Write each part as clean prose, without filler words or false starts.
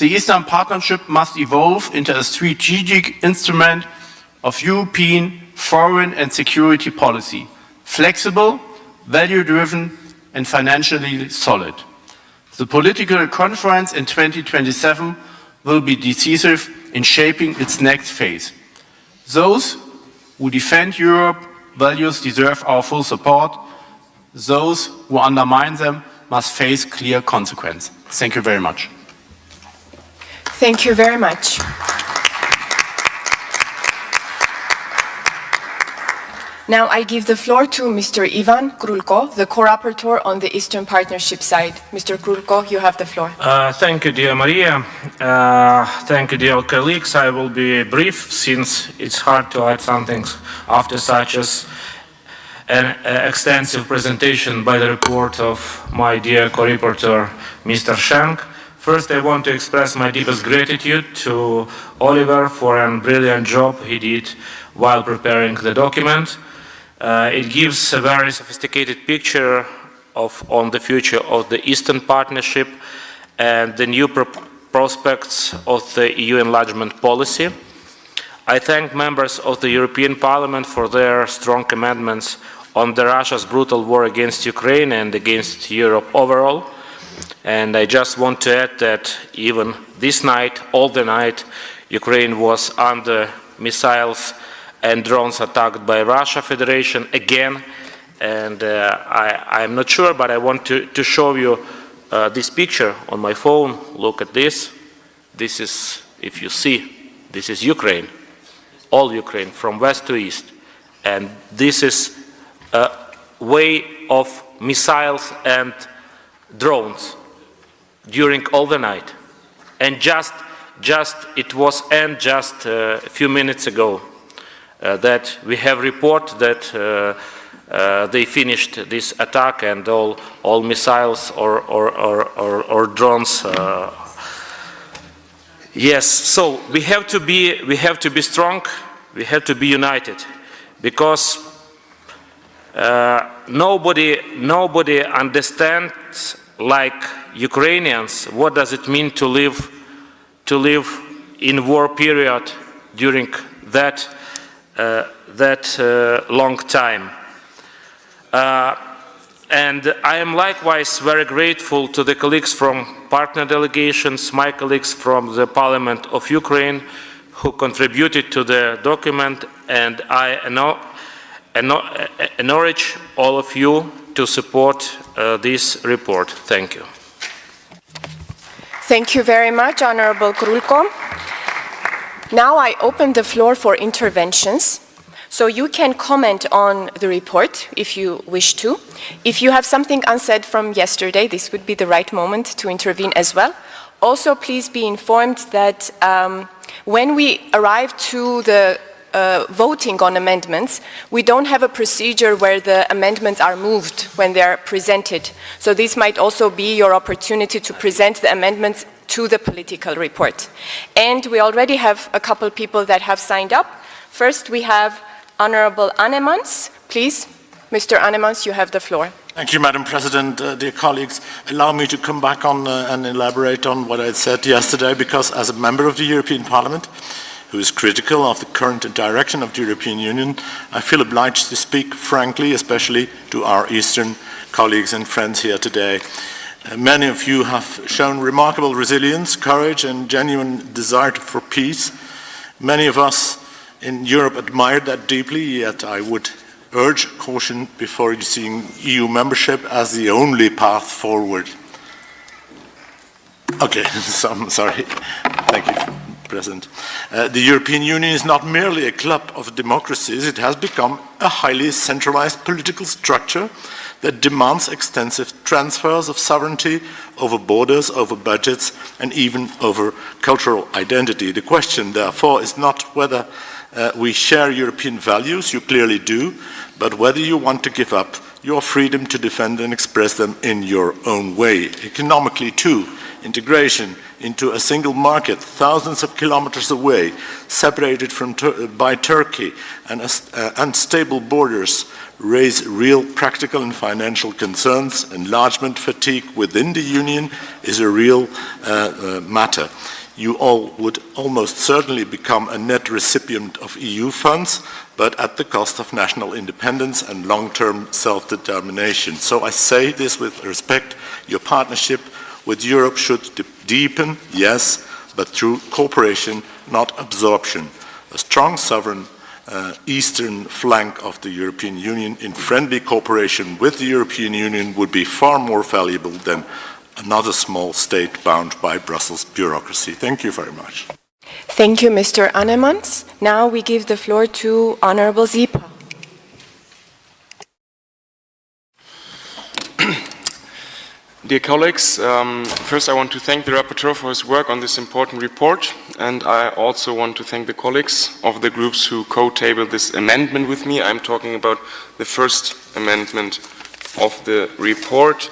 The Eastern Partnership must evolve into a strategic instrument of European foreign and security policy, flexible, value-driven, and financially solid. The political conference in 2027 will be decisive in shaping its next phase. Those who defend Europe values deserve our full support. Those who undermine them must face clear consequences. Thank you very much. Thank you very much. Now I give the floor to Mr. Ivan Krulko, the co-rapporteur on the Eastern Partnership side. Mr. Krulko, you have the floor. Thank you, dear Maria. Thank you, dear colleagues. I will be brief, since it's hard to add something after such as an extensive presentation by the report of my dear co-rapporteur, Mr. Schenk. First, I want to express my deepest gratitude to Oliver for a brilliant job he did while preparing the document. It gives a very sophisticated picture on the future of the Eastern Partnership and the new prospects of the EU enlargement policy. I thank members of the European Parliament for their strong amendments on Russia's brutal war against Ukraine and against Europe overall. And I just want to add that even this night, all the night, Ukraine was under missiles and drones attacked by Russia Federation again. And I'm not sure, but I want to show you this picture on my phone. Look at this. This is, if you see, this is Ukraine, all Ukraine, from west to east. And this is a way of missiles and drones during all the night. And it was just a few minutes ago that we have report that they finished this attack and all missiles or drones. Yes, so we have to be strong. We have to be united, because nobody understands like Ukrainians what does it mean to live in war period during that long time. And I am likewise very grateful to the colleagues from partner delegations, my colleagues from the Parliament of Ukraine, who contributed to the document, and I encourage all of you to support this report. Thank you. Thank you very much, Honorable Krulko. Now I open the floor for interventions. So you can comment on the report if you wish to. If you have something unsaid from yesterday, this would be the right moment to intervene as well. Also, please be informed that when we arrive to the voting on amendments, we don't have a procedure where the amendments are moved when they are presented. So this might also be your opportunity to present the amendments to the political report. And we already have a couple people that have signed up. First, we have Honorable Annemans. Please, Mr. Annemans, you have the floor. Thank you, Madam President. Dear colleagues, allow me to come back on and elaborate on what I said yesterday, because as a member of the European Parliament, who is critical of the current direction of the European Union, I feel obliged to speak frankly, especially to our Eastern colleagues and friends here today. Many of you have shown remarkable resilience, courage, and genuine desire for peace. Many of us in Europe admire that deeply, yet I would urge caution before seeing EU membership as the only path forward. Okay, so I'm sorry. Thank you, President. The European Union is not merely a club of democracies, it has become a highly centralized political structure that demands extensive transfers of sovereignty over borders, over budgets, and even over cultural identity. The question, therefore, is not whether we share European values, you clearly do, but whether you want to give up your freedom to defend and express them in your own way. Economically too, integration into a single market thousands of kilometers away, separated by Turkey and unstable borders, raise real practical and financial concerns. Enlargement fatigue within the Union is a real matter. You all would almost certainly become a net recipient of EU funds, but at the cost of national independence and long-term self-determination. So I say this with respect. Your partnership with Europe should deepen, yes, but through cooperation, not absorption. A strong sovereign eastern flank of the European Union in friendly cooperation with the European Union would be far more valuable than another small state bound by Brussels bureaucracy. Thank you very much. Thank you, Mr. Annemans. Now we give the floor to Honorable Zipa. Dear colleagues, first I want to thank the rapporteur for his work on this important report, and I also want to thank the colleagues of the groups who co-tabled this amendment with me. I'm talking about the first amendment of the report.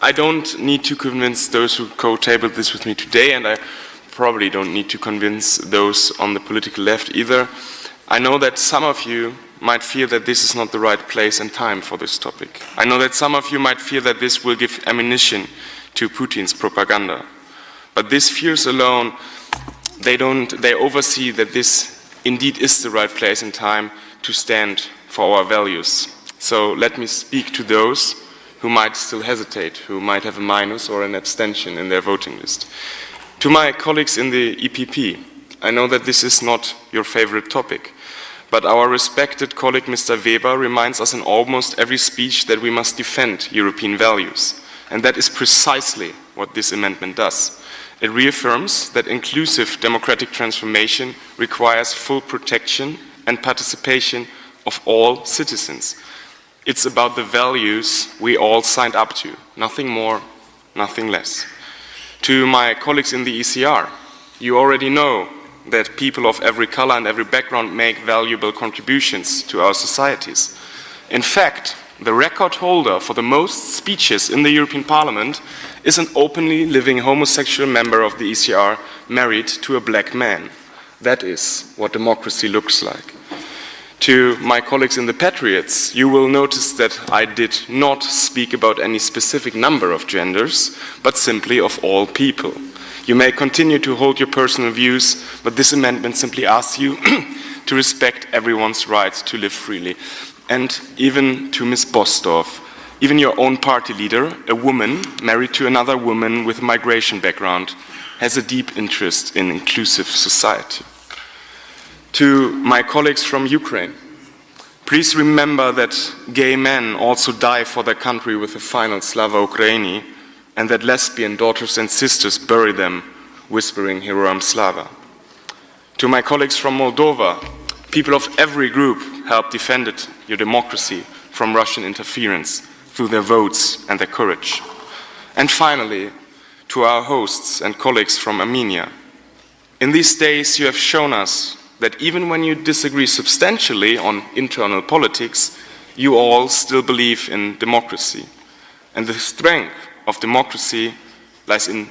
I don't need to convince those who co-tabled this with me today, and I probably don't need to convince those on the political left either. I know that some of you might feel that this is not the right place and time for this topic. I know that some of you might feel that this will give ammunition to Putin's propaganda. But these fears alone, they oversee that this indeed is the right place and time to stand for our values. So let me speak to those who might still hesitate, who might have a minus or an abstention in their voting list. To my colleagues in the EPP, I know that this is not your favorite topic, but our respected colleague Mr. Weber reminds us in almost every speech that we must defend European values. And that is precisely what this amendment does. It reaffirms that inclusive democratic transformation requires full protection and participation of all citizens. It's about the values we all signed up to, nothing more, nothing less. To my colleagues in the ECR, you already know that people of every color and every background make valuable contributions to our societies. In fact, the record holder for the most speeches in the European Parliament is an openly living homosexual member of the ECR married to a black man. That is what democracy looks like. To my colleagues in the Patriots, you will notice that I did not speak about any specific number of genders, but simply of all people. You may continue to hold your personal views, but this amendment simply asks you to respect everyone's right to live freely. And even to Ms. Bosdorf, even your own party leader, a woman married to another woman with a migration background, has a deep interest in inclusive society. To my colleagues from Ukraine, please remember that gay men also die for their country with the final Slava Ukraini, and that lesbian daughters and sisters bury them, whispering Heroam Slava. To my colleagues from Moldova, people of every group helped defend your democracy from Russian interference through their votes and their courage. And finally, to our hosts and colleagues from Armenia, in these days you have shown us that even when you disagree substantially on internal politics, you all still believe in democracy. And the strength of democracy lies in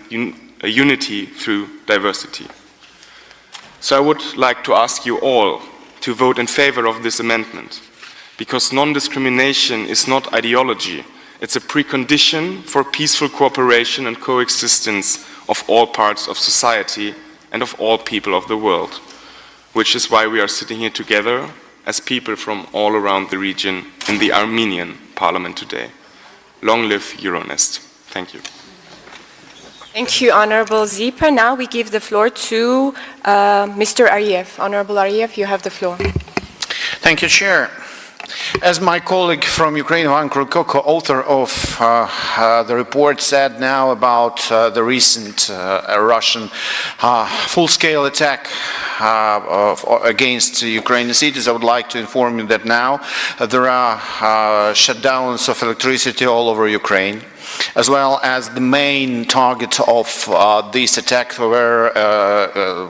unity through diversity. So I would like to ask you all to vote in favor of this amendment, because non-discrimination is not ideology. It's a precondition for peaceful cooperation and coexistence of all parts of society and of all people of the world, which is why we are sitting here together as people from all around the region in the Armenian parliament today. Long live Euronest. Thank you. Thank you, Honorable Zipa. Now we give the floor to Mr. Ariev. Honorable Ariev, you have the floor. Thank you, Chair. As my colleague from Ukraine, Ivan Krulko, co-author of the report, said now about the recent Russian full-scale attack against Ukrainian cities, I would like to inform you that now there are shutdowns of electricity all over Ukraine. as well as the main target of this attack were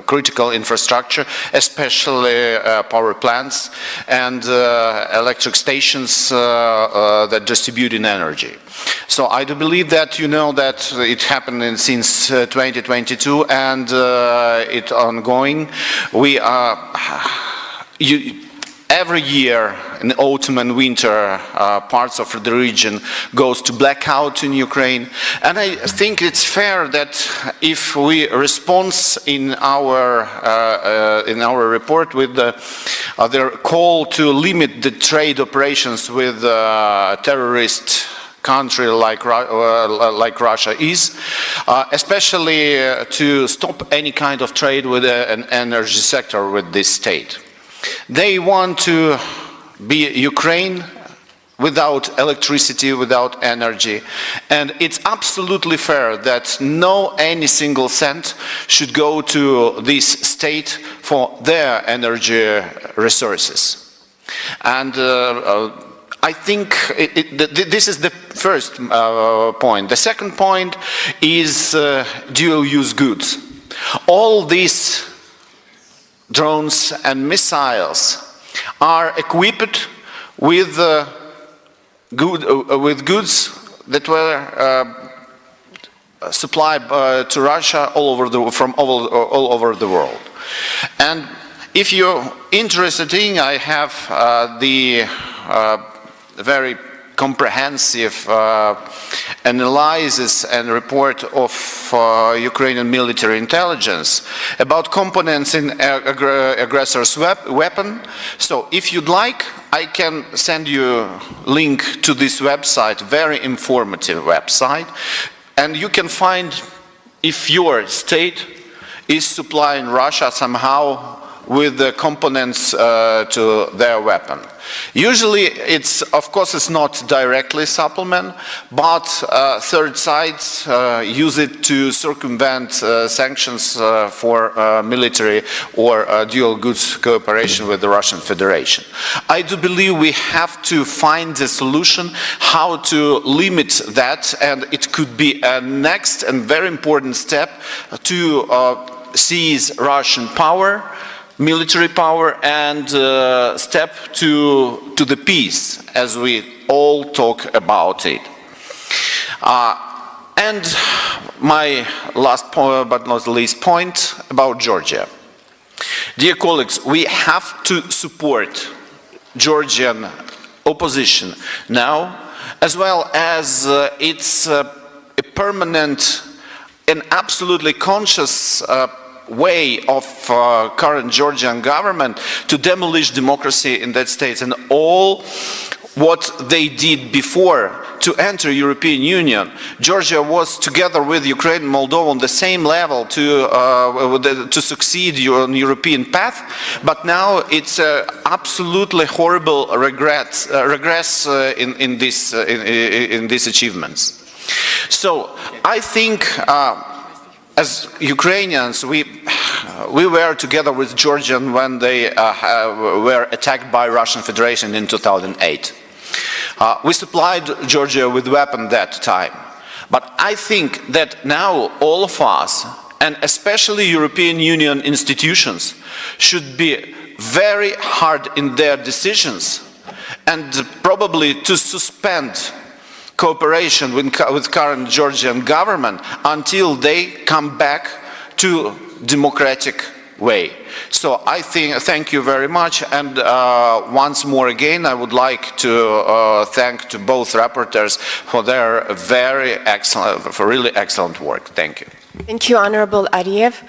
critical infrastructure, especially power plants and electric stations that distribute energy. So I do believe that you know that it happened since 2022 and it's ongoing. We are every year in autumn and winter, parts of the region goes to blackout in Ukraine, and I think it's fair that if we respond in our report with their call to limit the trade operations with terrorist country like Russia is, especially to stop any kind of trade with an energy sector with this state. They want to be Ukraine without electricity, without energy, and it's absolutely fair that any single cent should go to this state for their energy resources. And I think this is the first point. The second point is dual-use goods. All these drones and missiles are equipped with goods that were supplied to Russia from all over the world. And if you're interested in, I have the very comprehensive analysis and report of Ukrainian military intelligence about components in aggressor's weapon. So if you'd like, I can send you a link to this website, very informative website, and you can find if your state is supplying Russia somehow with the components to their weapon. Usually of course it's not directly supplement, but third sides use it to circumvent sanctions for military or dual goods cooperation with the Russian Federation. I do believe we have to find a solution how to limit that, and it could be a next and very important step to seize Russian power, military power, and step to the peace as we all talk about it. And my last point, but not least point, about Georgia. Dear colleagues, we have to support Georgian opposition now, as well as its a permanent and absolutely conscious way of current Georgian government to demolish democracy in that state, and all what they did before to enter European Union. Georgia was together with Ukraine and Moldova on the same level to succeed on European path, but now it's absolutely horrible regress in these achievements. So I think as Ukrainians, we were together with Georgians when they were attacked by Russian Federation in 2008. We supplied Georgia with weapons that time. But I think that now all of us, and especially European Union institutions, should be very hard in their decisions and probably to suspend cooperation with current Georgian government until they come back to democratic way. So I thank you very much, and once more again I would like to thank to both rapporteurs for their really excellent work. Thank you. Thank you, Honorable Ariev.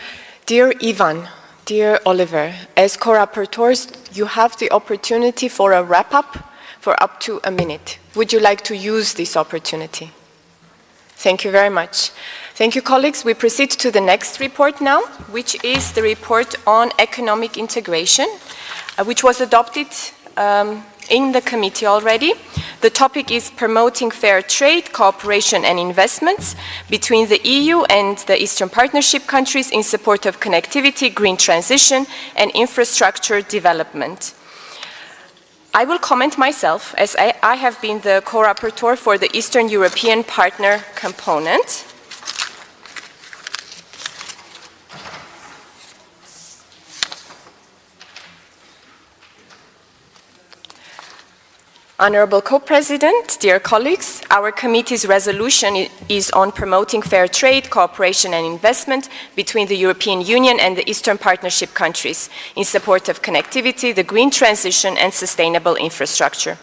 Dear Ivan, dear Oliver, as co-rapporteurs, you have the opportunity for a wrap-up for up to a minute. Would you like to use this opportunity? Thank you very much. Thank you, colleagues. We proceed to the next report now, which is the report on economic integration, which was adopted in the committee already. The topic is promoting fair trade, cooperation and investments between the EU and the Eastern Partnership countries in support of connectivity, green transition and infrastructure development. I will comment myself, as I have been the co-rapporteur for the Eastern European Partner component. Honorable Co-President, dear colleagues, our committee's resolution is on promoting fair trade, cooperation and investment between the European Union and the Eastern Partnership countries in support of connectivity, the green transition and sustainable infrastructure.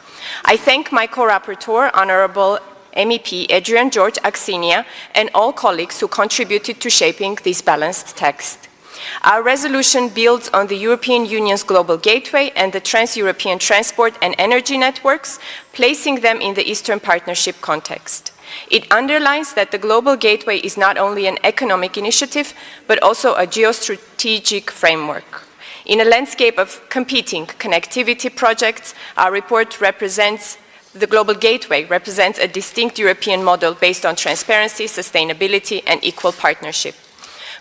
I thank my co-rapporteur, Honorable MEP Adrian George Axinia, and all colleagues who contributed to shaping this balanced text. Our resolution builds on the European Union's global gateway and the trans-European transport and energy networks, placing them in the Eastern Partnership context. It underlines that the global gateway is not only an economic initiative, but also a geostrategic framework. In a landscape of competing connectivity projects, our report represents the global gateway represents a distinct European model based on transparency, sustainability, and equal partnership.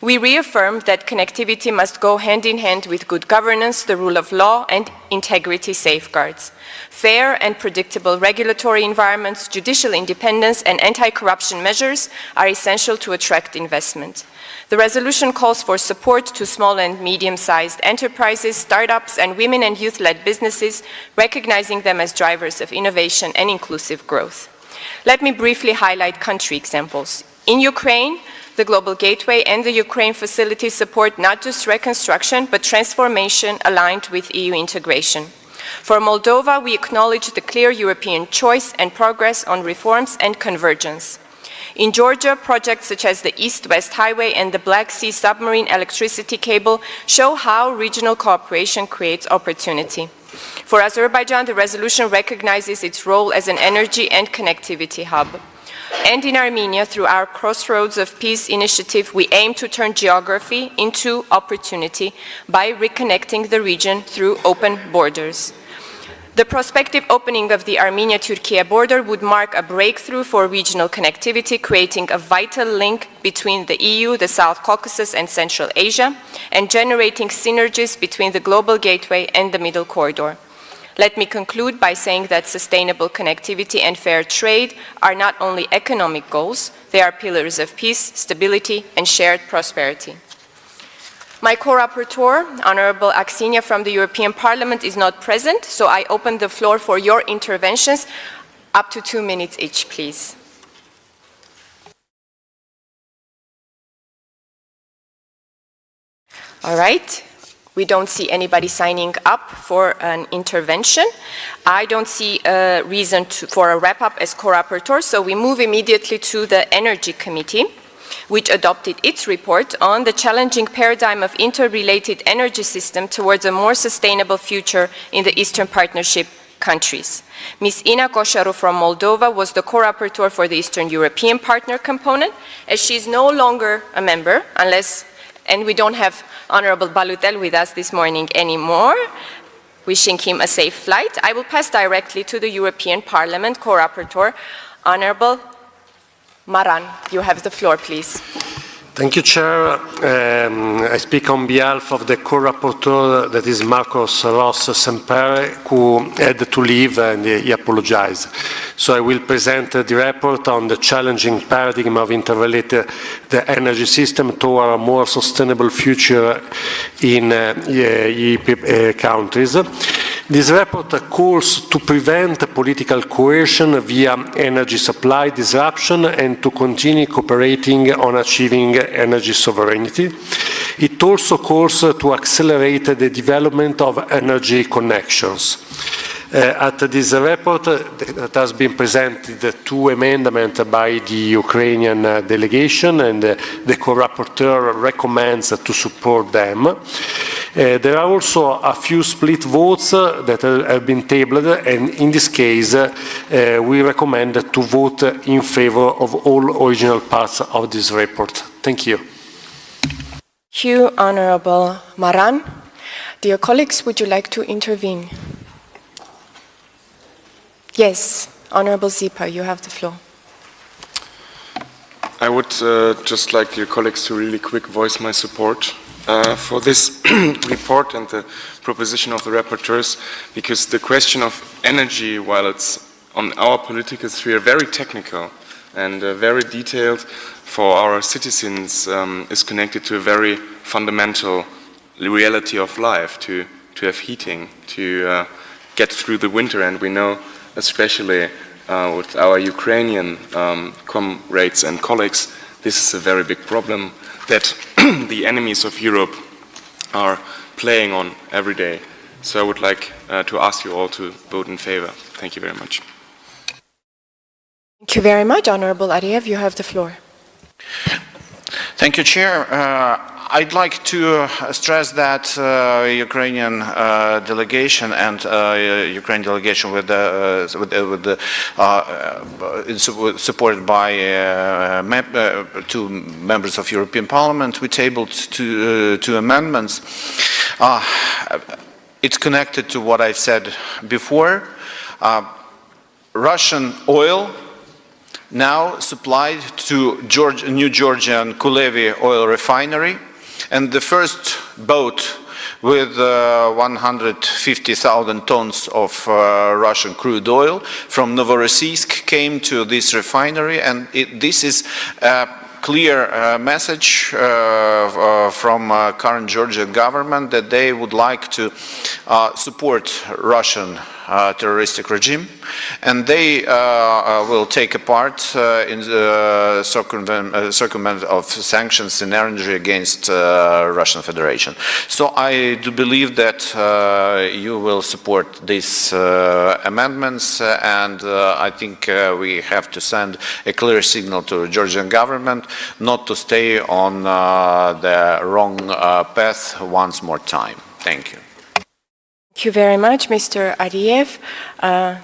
We reaffirm that connectivity must go hand in hand with good governance, the rule of law, and integrity safeguards. Fair and predictable regulatory environments, judicial independence, and anti-corruption measures are essential to attract investment. The resolution calls for support to small and medium-sized enterprises, startups, and women and youth-led businesses, recognizing them as drivers of innovation and inclusive growth. Let me briefly highlight country examples. In Ukraine, the Global Gateway and the Ukraine facility support not just reconstruction, but transformation aligned with EU integration. For Moldova, we acknowledge the clear European choice and progress on reforms and convergence. In Georgia, projects such as the East-West Highway and the Black Sea submarine electricity cable show how regional cooperation creates opportunity. For Azerbaijan, the resolution recognizes its role as an energy and connectivity hub. And in Armenia, through our Crossroads of Peace initiative, we aim to turn geography into opportunity by reconnecting the region through open borders. The prospective opening of the Armenia-Turkey border would mark a breakthrough for regional connectivity, creating a vital link between the EU, the South Caucasus, and Central Asia, and generating synergies between the Global Gateway and the Middle Corridor. Let me conclude by saying that sustainable connectivity and fair trade are not only economic goals, they are pillars of peace, stability, and shared prosperity. My co-rapporteur, Honorable Axinia from the European Parliament, is not present, so I open the floor for your interventions. Up to 2 minutes each, please. All right. We don't see anybody signing up for an intervention. I don't see a reason for a wrap-up as co-rapporteur, so we move immediately to the Energy Committee, which adopted its report on the challenging paradigm of interrelated energy system towards a more sustainable future in the Eastern Partnership countries. Ms. Ina Koșaru from Moldova was the co-rapporteur for the Eastern European Partner component, as she is no longer a member, and we don't have Honorable Balutel with us this morning anymore, wishing him a safe flight. I will pass directly to the European Parliament co-rapporteur, Honorable Maran. You have the floor, please. Thank you, Chair. I speak on behalf of the co-rapporteur, that is Marcos Ross Sempere, who had to leave and he apologized. So I will present the report on the challenging paradigm of interrelated the energy system toward a more sustainable future in EP countries. This report calls to prevent political coercion via energy supply disruption and to continue cooperating on achieving energy sovereignty. It also calls to accelerate the development of energy connections. At this report that has been presented 2 amendments by the Ukrainian delegation, and the co-rapporteur recommends to support them. There are also a few split votes that have been tabled, and in this case we recommend to vote in favor of all original parts of this report. Thank you. Thank you, Honorable Maran. Dear colleagues, would you like to intervene? Yes, Honorable Zipa, you have the floor. I would just like your colleagues to really quick voice my support for this report and the proposition of the rapporteurs, because the question of energy, while it's on our political sphere very technical and very detailed, for our citizens is connected to a very fundamental reality of life, to have heating, to get through the winter. And we know, especially with our Ukrainian comrades and colleagues, this is a very big problem that the enemies of Europe are playing on every day. So I would like to ask you all to vote in favor. Thank you very much. Thank you very much, Honorable Ariev. You have the floor. Thank you, Chair. I'd like to stress that Ukrainian delegation and Ukrainian delegation supported by two members of European Parliament, we tabled two amendments. It's connected to what I said before. Russian oil now supplied to New Georgian Kulevi oil refinery, and the first boat with 150,000 tons of Russian crude oil from Novorossiysk came to this refinery, and this is a clear message from current Georgian government that they would like to support Russian terroristic regime, and they will take a part in the circumvention of sanctions and energy against Russian Federation. So I do believe that you will support these amendments, and I think we have to send a clear signal to the Georgian government not to stay on the wrong path once more time. Thank you. Thank you very much, Mr. Ariev.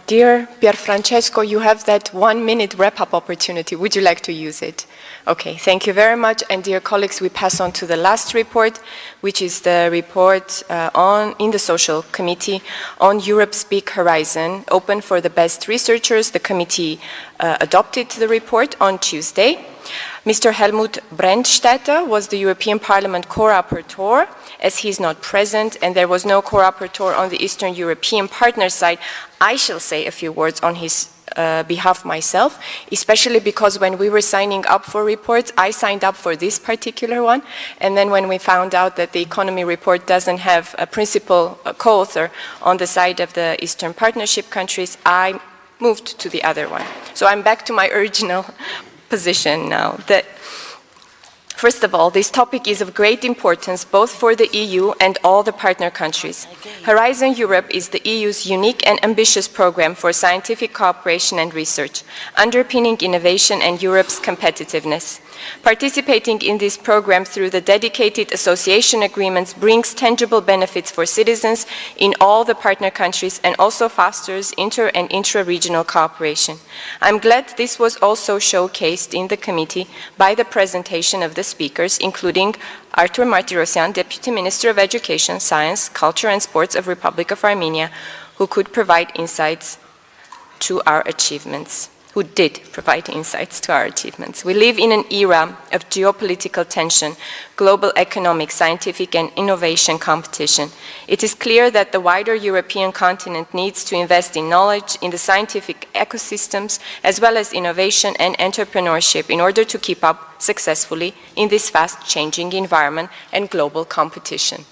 Dear Pierfrancesco, you have that 1 minute wrap-up opportunity. Would you like to use it? Okay, thank you very much. And dear colleagues, we pass on to the last report, which is the report in the Social Committee on Europe's Big Horizon, open for the best researchers. The committee adopted the report on Tuesday. Mr. Helmut Brandstätter was the European Parliament co-rapporteur. As he is not present and there was no co-rapporteur on the Eastern European partner side, I shall say a few words on his behalf myself, especially because when we were signing up for reports, I signed up for this particular one, and then when we found out that the economy report doesn't have a principal co-author on the side of the Eastern Partnership countries, I moved to the other one. So I'm back to my original position now. First of all, this topic is of great importance both for the EU and all the partner countries. Horizon Europe is the EU's unique and ambitious program for scientific cooperation and research, underpinning innovation and Europe's competitiveness. Participating in this program through the dedicated association agreements brings tangible benefits for citizens in all the partner countries and also fosters inter- and intra-regional cooperation. I'm glad this was also showcased in the committee by the presentation of the speakers, including Artur Martirosyan, Deputy Minister of Education, Science, Culture and Sports of Republic of Armenia, who could provide insights to our achievements. Who did provide insights to our achievements. We live in an era of geopolitical tension, global economic, scientific and innovation competition. It is clear that the wider European continent needs to invest in knowledge, in the scientific ecosystems, as well as innovation and entrepreneurship in order to keep up successfully in this fast-changing environment and global competition.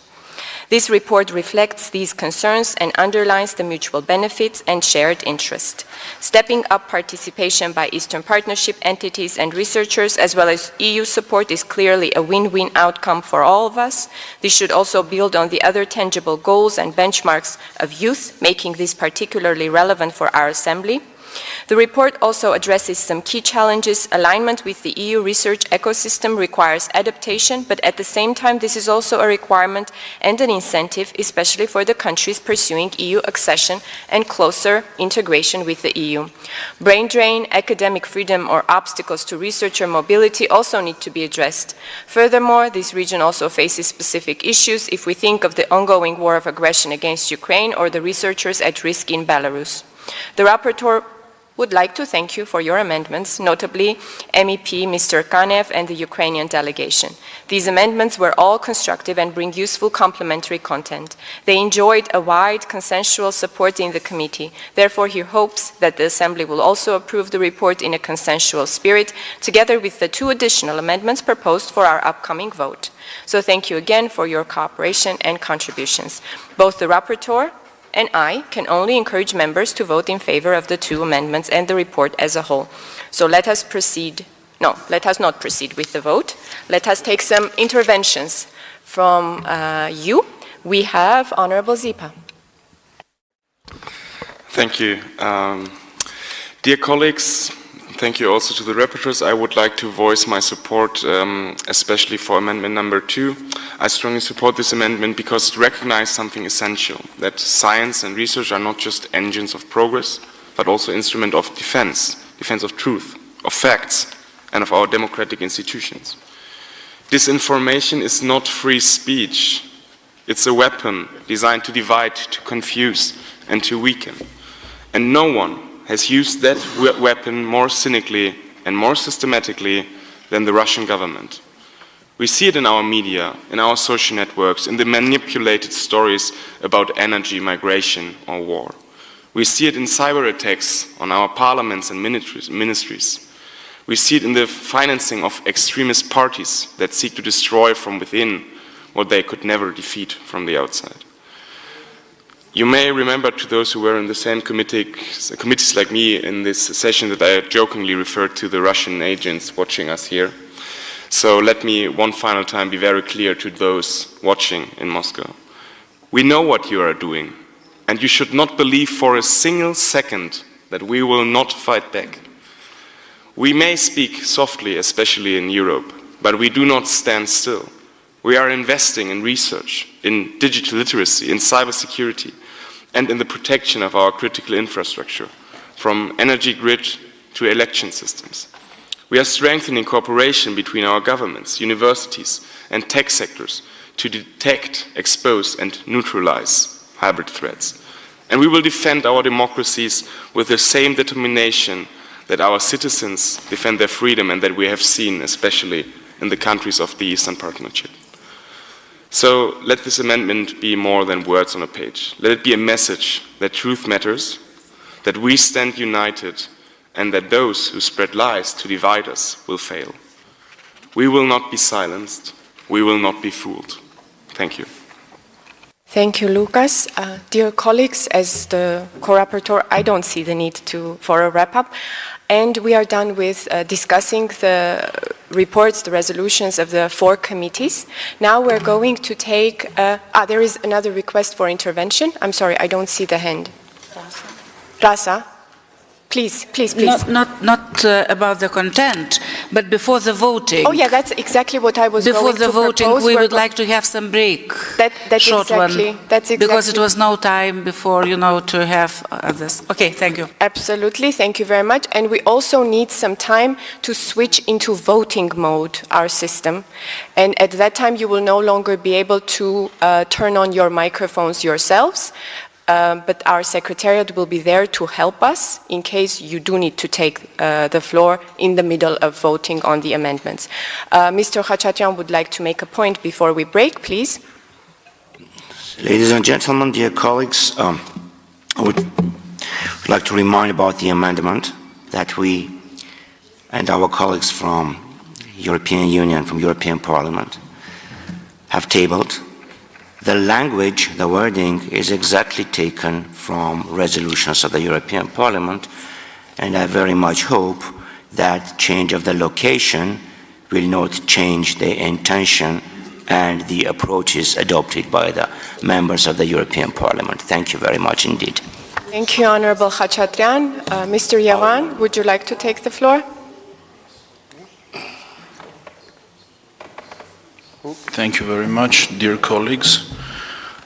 This report reflects these concerns and underlines the mutual benefits and shared interest. Stepping up participation by Eastern Partnership entities and researchers, as well as EU support, is clearly a win-win outcome for all of us. This should also build on the other tangible goals and benchmarks of youth, making this particularly relevant for our Assembly. The report also addresses some key challenges. Alignment with the EU research ecosystem requires adaptation, but at the same time, this is also a requirement and an incentive, especially for the countries pursuing EU accession and closer integration with the EU. Brain drain, academic freedom, or obstacles to researcher mobility also need to be addressed. Furthermore, this region also faces specific issues if we think of the ongoing war of aggression against Ukraine or the researchers at risk in Belarus. The rapporteur would like to thank you for your amendments, notably MEP Mr. Kanev and the Ukrainian delegation. These amendments were all constructive and bring useful complementary content. They enjoyed a wide consensual support in the committee. Therefore, he hopes that the Assembly will also approve the report in a consensual spirit, together with the 2 additional amendments proposed for our upcoming vote. So thank you again for your cooperation and contributions. Both the rapporteur and I can only encourage members to vote in favor of the 2 amendments and the report as a whole. So let us not proceed with the vote. Let us take some interventions from you. We have Honorable Zipa. Thank you. Dear colleagues, thank you also to the rapporteurs. I would like to voice my support, especially for amendment number 2. I strongly support this amendment because it recognizes something essential, that science and research are not just engines of progress, but also instruments of defense of truth, of facts, and of our democratic institutions. Disinformation is not free speech. It's a weapon designed to divide, to confuse, and to weaken. And no one has used that weapon more cynically and more systematically than the Russian government. We see it in our media, in our social networks, in the manipulated stories about energy, migration, or war. We see it in cyber attacks on our parliaments and ministries. We see it in the financing of extremist parties that seek to destroy from within what they could never defeat from the outside. You may remember, to those who were in the same committees like me in this session, that I jokingly referred to the Russian agents watching us here. So let me one final time be very clear to those watching in Moscow. We know what you are doing, and you should not believe for a single second that we will not fight back. We may speak softly, especially in Europe, but we do not stand still. We are investing in research, in digital literacy, in cybersecurity, and in the protection of our critical infrastructure, from energy grid to election systems. We are strengthening cooperation between our governments, universities, and tech sectors to detect, expose, and neutralize hybrid threats. And we will defend our democracies with the same determination that our citizens defend their freedom and that we have seen, especially in the countries of the Eastern Partnership. So let this amendment be more than words on a page. Let it be a message that truth matters, that we stand united, and that those who spread lies to divide us will fail. We will not be silenced. We will not be fooled. Thank you. Thank you, Lucas. Dear colleagues, as the co-rapporteur, I don't see the need for a wrap-up. And we are done with discussing the reports, the resolutions of the 4 committees. Now we're going to take, there is another request for intervention. I'm sorry, I don't see the hand. Rasa? Please. Not about the content, but before the voting. Oh yeah, that's exactly what I was going to propose. Before the voting, we would like to have some break. That's exactly. Because it was no time before, to have this. Okay, thank you. Absolutely, thank you very much. And we also need some time to switch into voting mode, our system. And at that time, you will no longer be able to turn on your microphones yourselves. But our secretariat will be there to help us in case you do need to take the floor in the middle of voting on the amendments. Mr. Khachatyan would like to make a point before we break, please. Ladies and gentlemen, dear colleagues, I would like to remind about the amendment that we and our colleagues from European Union, from European Parliament, have tabled. The language, the wording, is exactly taken from resolutions of the European Parliament, and I very much hope that change of the location will not change the intention and the approaches adopted by the members of the European Parliament. Thank you very much indeed. Thank you, Honorable Khachatyan. Mr. Yavan, would you like to take the floor? Thank you very much, dear colleagues.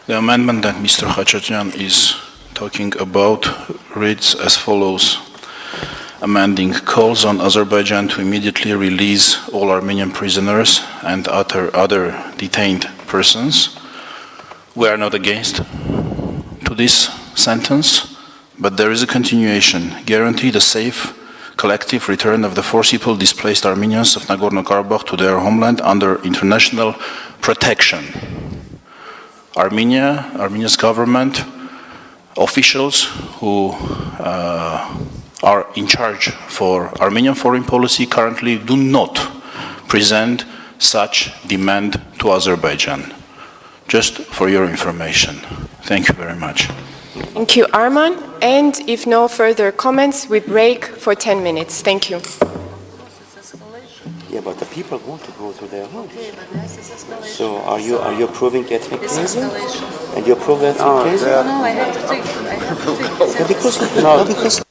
The amendment that Mr. Khachatyan is talking about reads as follows. Amending calls on Azerbaijan to immediately release all Armenian prisoners and other detained persons. We are not against to this sentence, but there is a continuation. Guarantee the safe, collective return of the forcibly displaced Armenians of Nagorno-Karabakh to their homeland under international protection. Armenia's government, officials who are in charge for Armenian foreign policy currently do not present such demand to Azerbaijan. Just for your information. Thank you very much. Thank you, Arman. And if no further comments, we break for 10 minutes. Thank you. Yeah, but the people want to go to their homes. So are you approving ethnic cleansing? And you approve ethnic cleansing? No, I have to think. Because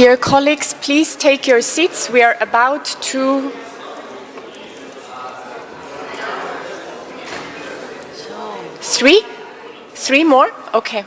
Dear colleagues, please take your seats. We are about to Three more? Okay.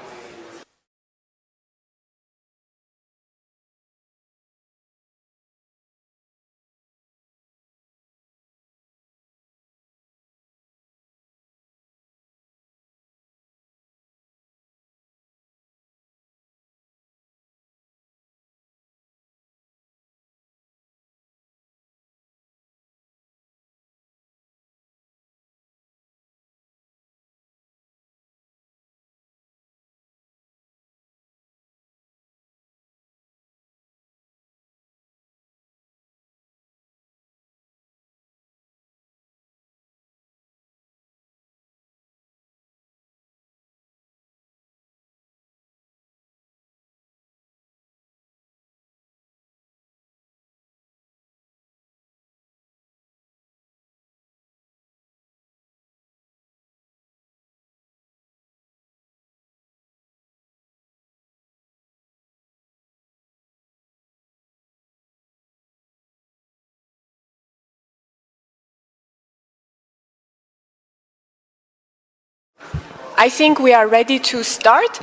I think we are ready to start.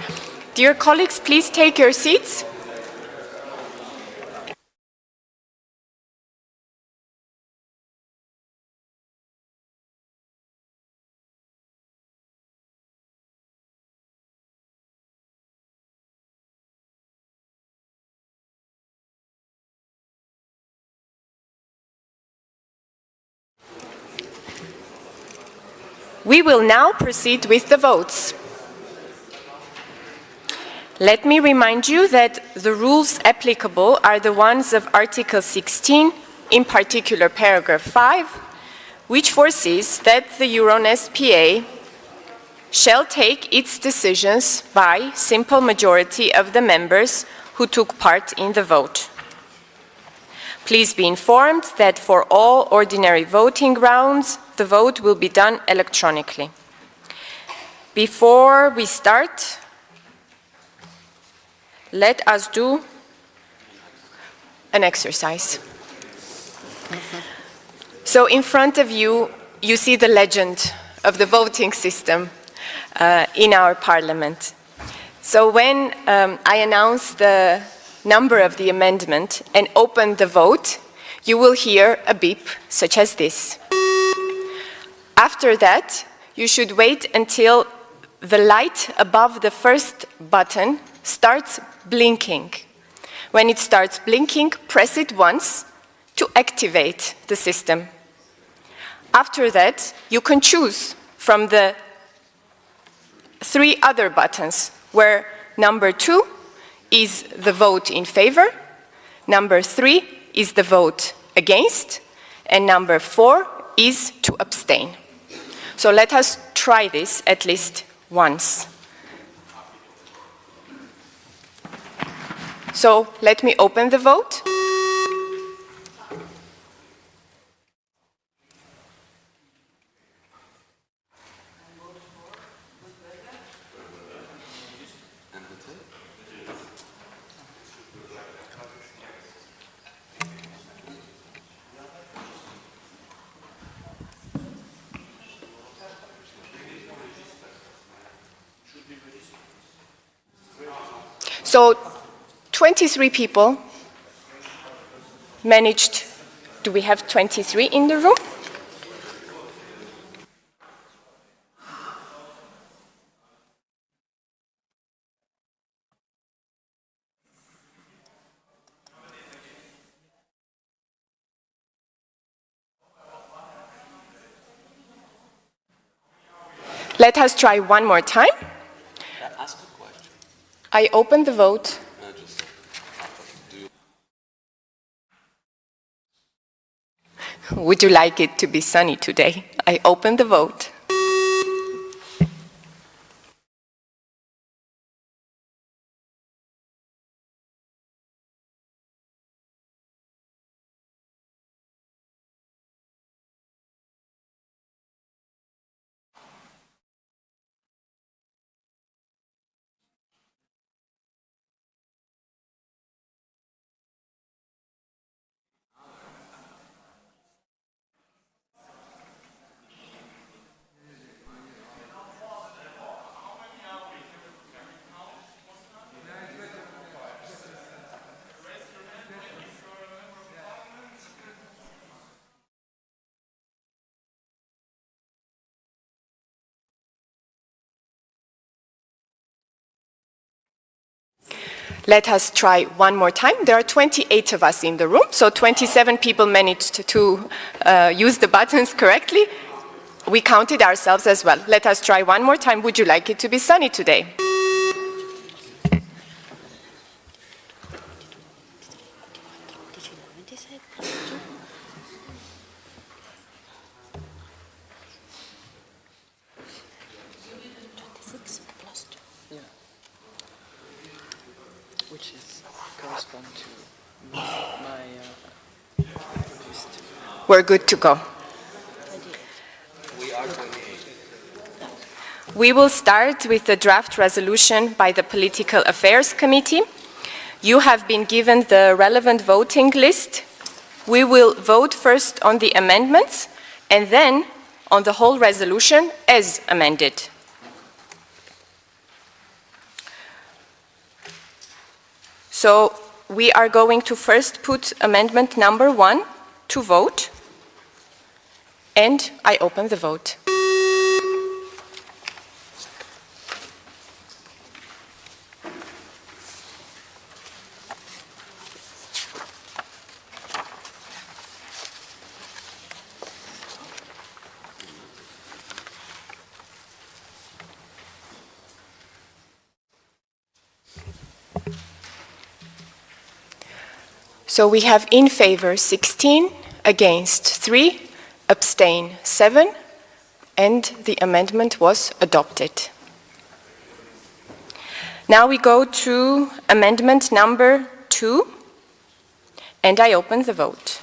Dear colleagues, please take your seats. We will now proceed with the votes. Let me remind you that the rules applicable are the ones of Article 16, in particular paragraph 5, which foresees that the Euronest PA shall take its decisions by simple majority of the members who took part in the vote. Please be informed that for all ordinary voting rounds, the vote will be done electronically. Before we start, let us do an exercise. So in front of you, you see the legend of the voting system in our parliament. So when I announce the number of the amendment and open the vote, you will hear a beep such as this. After that, you should wait until the light above the first button starts blinking. When it starts blinking, press it once to activate the system. After that, you can choose from the 3 other buttons, where number 2 is the vote in favor, number 3 is the vote against, and number 4 is to abstain. So let us try this at least once. So let me open the vote. So 23 people managed. Do we have 23 in the room? Let us try one more time. Ask a question. I open the vote. Would you like it to be sunny today? I open the vote. Let us try one more time. There are 28 of us in the room, so 27 people managed to use the buttons correctly. We counted ourselves as well. Let us try one more time. Would you like it to be sunny today? Which is correspond to my We're good to go. We are 28. We will start with the draft resolution by the Political Affairs Committee. You have been given the relevant voting list. We will vote first on the amendments and then on the whole resolution as amended. So we are going to first put amendment number 1 to vote, and I open the vote. So we have in favor 16, against 3, abstain 7, and the amendment was adopted. Now we go to amendment number 2, and I open the vote.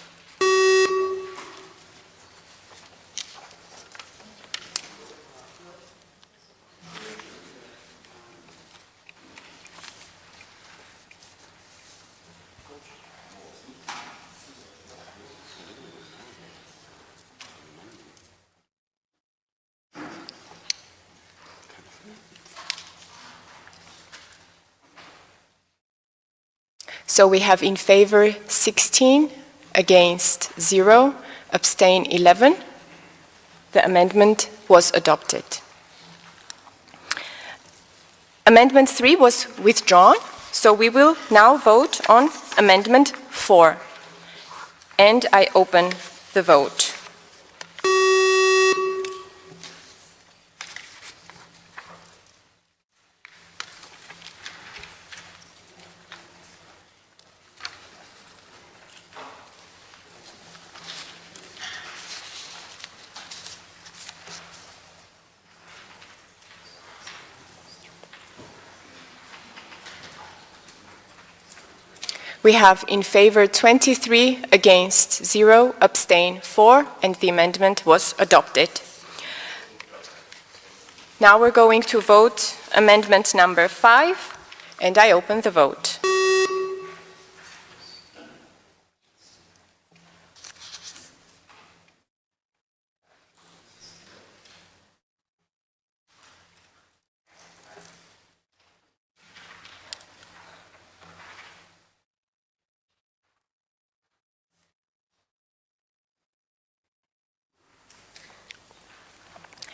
So we have in favor 16, against 0, abstain 11. The amendment was adopted. Amendment 3 was withdrawn, so we will now vote on amendment 4. And I open the vote. We have in favor 23, against 0, abstain 4, and the amendment was adopted. Now we're going to vote amendment number 5, and I open the vote.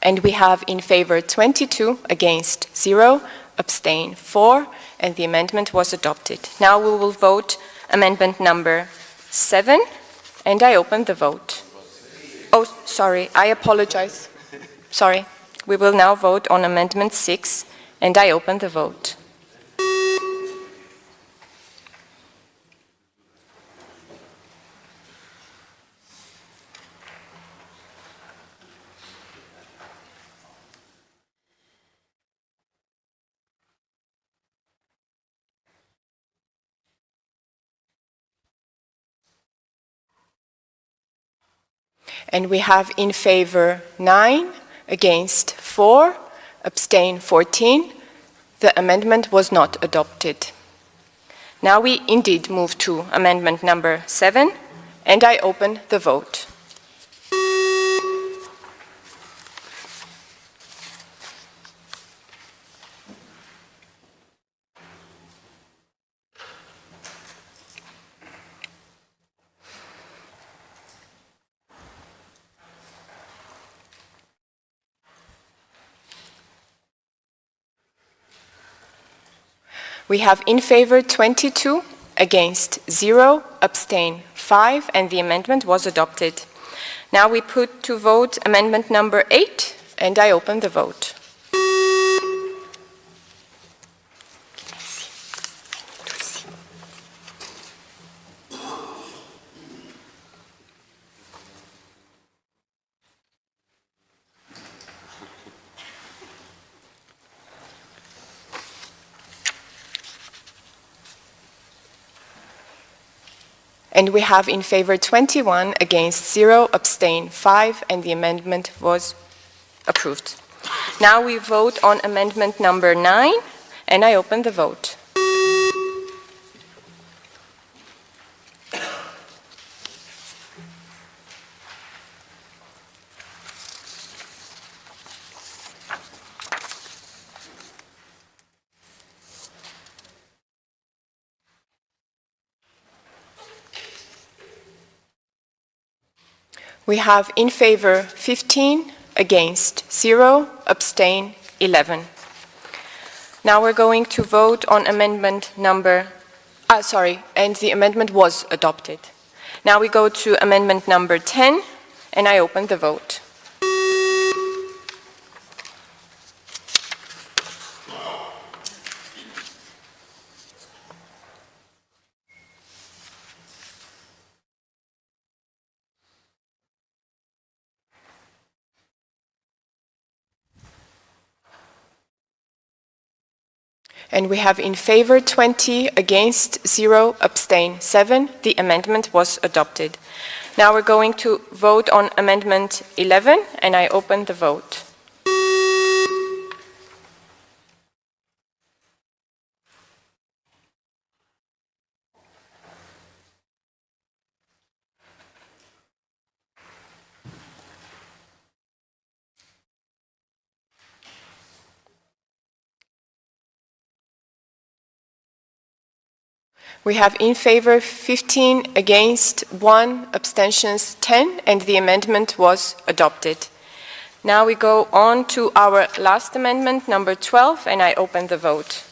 And we have in favor 22, against 0, abstain 4, and the amendment was adopted. Now we will vote amendment number 7, and I open the vote. Oh, sorry, I apologize. Sorry. We will now vote on amendment 6, and I open the vote. And we have in favor 9, against 4, abstain 14. The amendment was not adopted. Now we indeed move to amendment number 7, and I open the vote. We have in favor 22, against 0, abstain 5, and the amendment was adopted. Now we put to vote amendment number 8, and I open the vote. And we have in favor 21, against 0, abstain 5, and the amendment was approved. Now we vote on amendment number 9, and I open the vote. We have in favor 15, against 0, abstain 11. Now we're going to vote on amendment number, and the amendment was adopted. Now we go to amendment number 10, and I open the vote. And we have in favor 20, against 0, abstain 7. The amendment was adopted. Now we're going to vote on amendment 11, and I open the vote. We have in favor 15, against 1, abstentions 10, and the amendment was adopted. Now we go on to our last amendment, number 12, and I open the vote.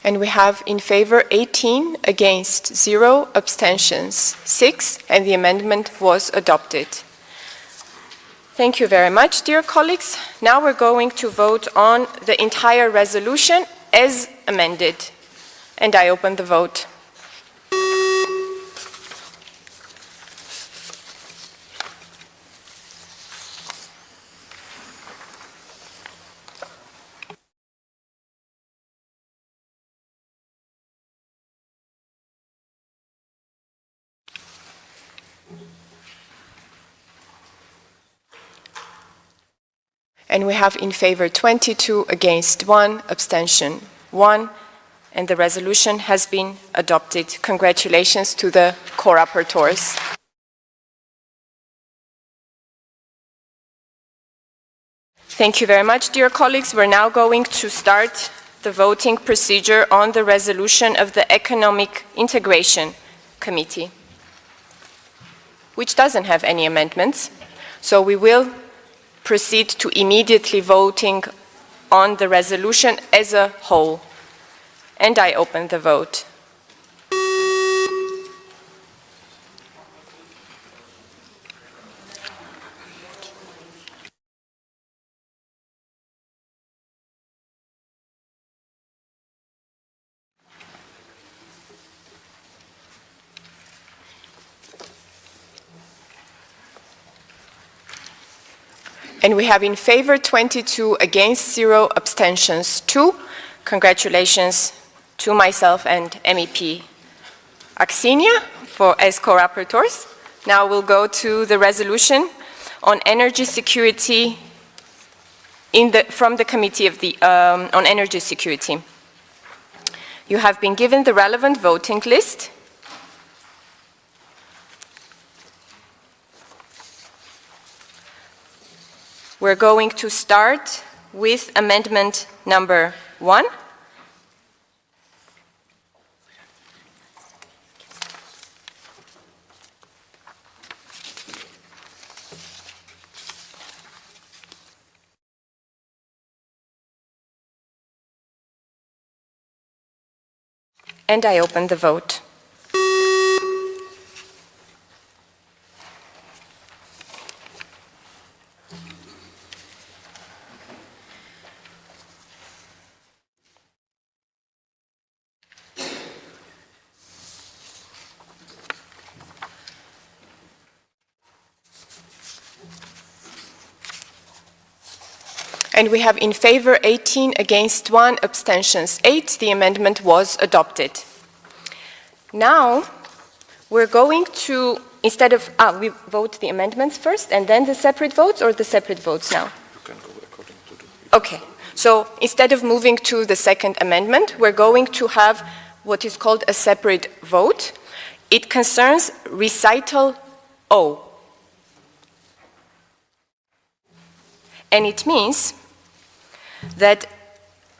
And we have in favor 18, against 0, abstentions 6, and the amendment was adopted. Thank you very much, dear colleagues. Now we're going to vote on the entire resolution as amended. And I open the vote. And we have in favor 22, against 1, abstention 1, and the resolution has been adopted. Congratulations to the co-rapporteurs. Thank you very much, dear colleagues. We're now going to start the voting procedure on the resolution of the Economic Integration Committee, which doesn't have any amendments. So we will proceed to immediately voting on the resolution as a whole. And I open the vote. And we have in favor 22, against 0, abstentions 2. Congratulations to myself and MEP Aksenia as co-rapporteurs. Now we'll go to the resolution on energy security from the Committee on Energy Security. You have been given the relevant voting list. We're going to start with amendment number 1. And I open the vote. And we have in favor 18, against 1, abstentions 8. The amendment was adopted. Now, we're going to, instead of, we vote the amendments first and then the separate votes, or the separate votes now? You can go according to the... Okay. So instead of moving to the second amendment, we're going to have what is called a separate vote. It concerns recital O. And it means that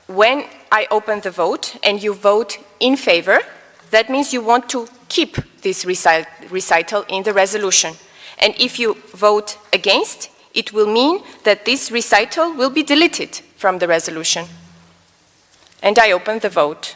when I open the vote and you vote in favor, that means you want to keep this recital in the resolution. And if you vote against, it will mean that this recital will be deleted from the resolution. And I open the vote.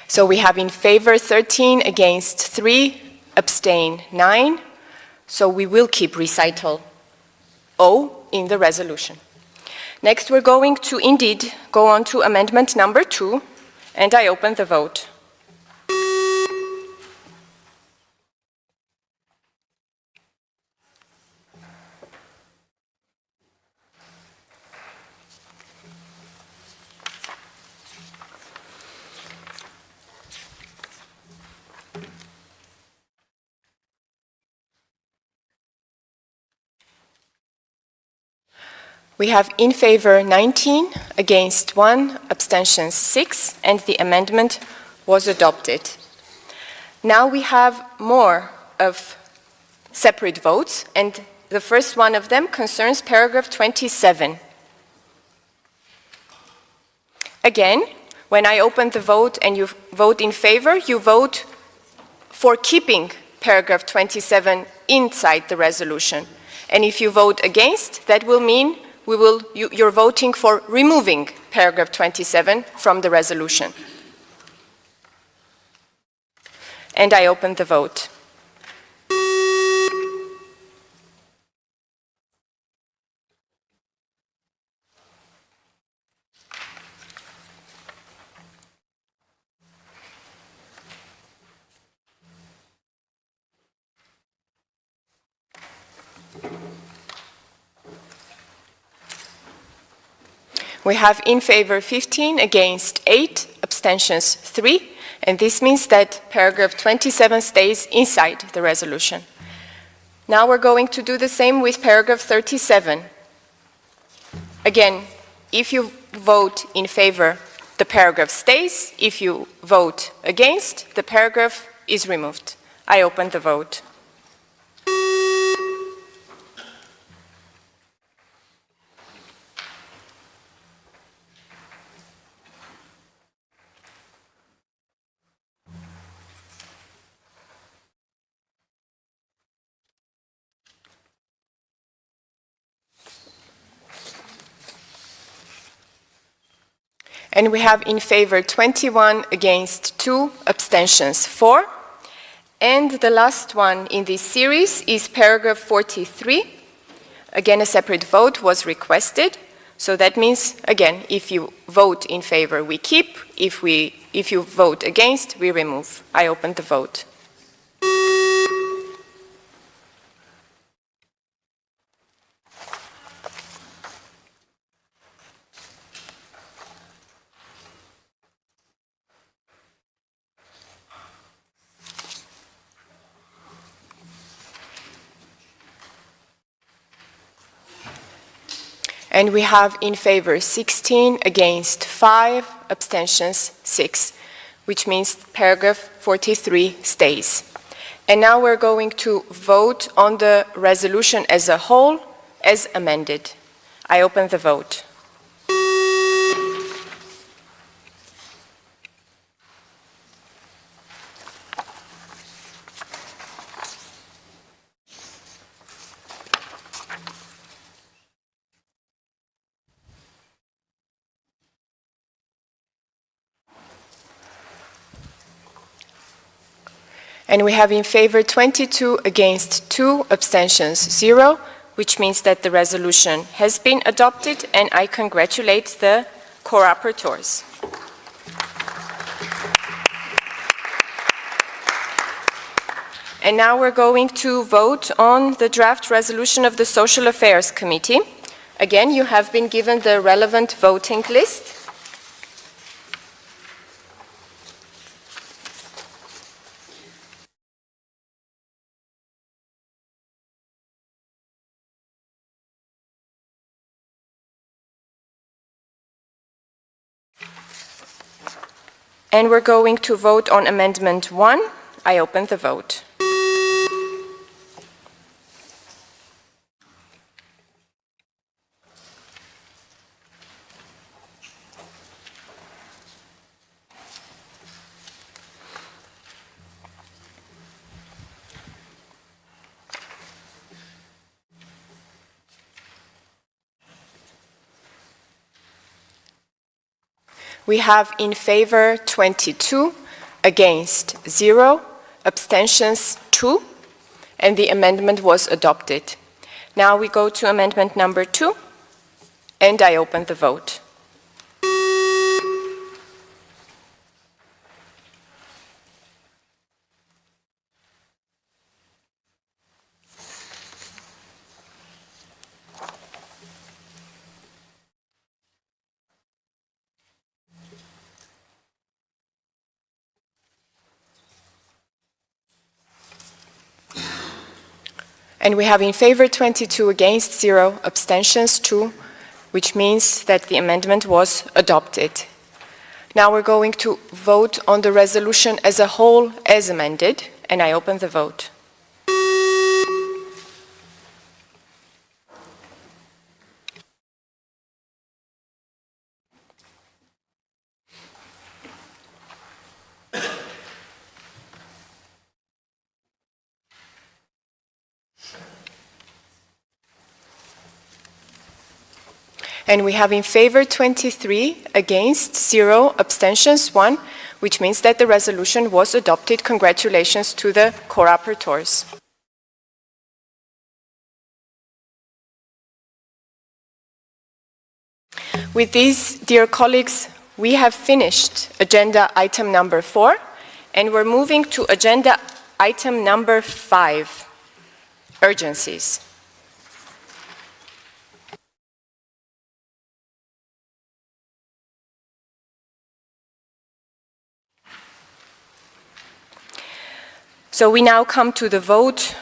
So we have in favor 13, against 3, abstain 9. So we will keep recital O in the resolution. Next, we're going to indeed go on to amendment number 2, and I open the vote. We have in favor 19, against 1, abstentions 6, and the amendment was adopted. Now we have more of separate votes, and the first one of them concerns paragraph 27. Again, when I open the vote and you vote in favor, you vote for keeping paragraph 27 inside the resolution. And if you vote against, that will mean you're voting for removing paragraph 27 from the resolution. And I open the vote. We have in favor 15, against 8, abstentions 3, and this means that paragraph 27 stays inside the resolution. Now we're going to do the same with paragraph 37. Again, if you vote in favor, the paragraph stays. If you vote against, the paragraph is removed. I open the vote. And we have in favor 21, against 2, abstentions 4. And the last one in this series is paragraph 43. Again, a separate vote was requested. So that means, again, if you vote in favor, we keep. If you vote against, we remove. I open the vote. And we have in favor 16, against 5, abstentions 6, which means paragraph 43 stays. And now we're going to vote on the resolution as a whole, as amended. I open the vote. And we have in favor 22, against 2, abstentions 0, which means that the resolution has been adopted, and I congratulate the co-rapporteurs. And now we're going to vote on the draft resolution of the Social Affairs Committee. Again, you have been given the relevant voting list. And we're going to vote on Amendment 1. I open the vote. We have in favor 22, against 0, abstentions 2, and the amendment was adopted. Now we go to amendment number 2, and I open the vote. And we have in favor 22, against 0, abstentions 2, which means that the amendment was adopted. Now we're going to vote on the resolution as a whole as amended, and I open the vote. And we have in favor 23, against 0, abstentions 1, which means that the resolution was adopted. Congratulations to the co-rapporteurs. With this, dear colleagues, we have finished agenda item number 4, and we're moving to agenda item number 5, urgencies. So we now come to the vote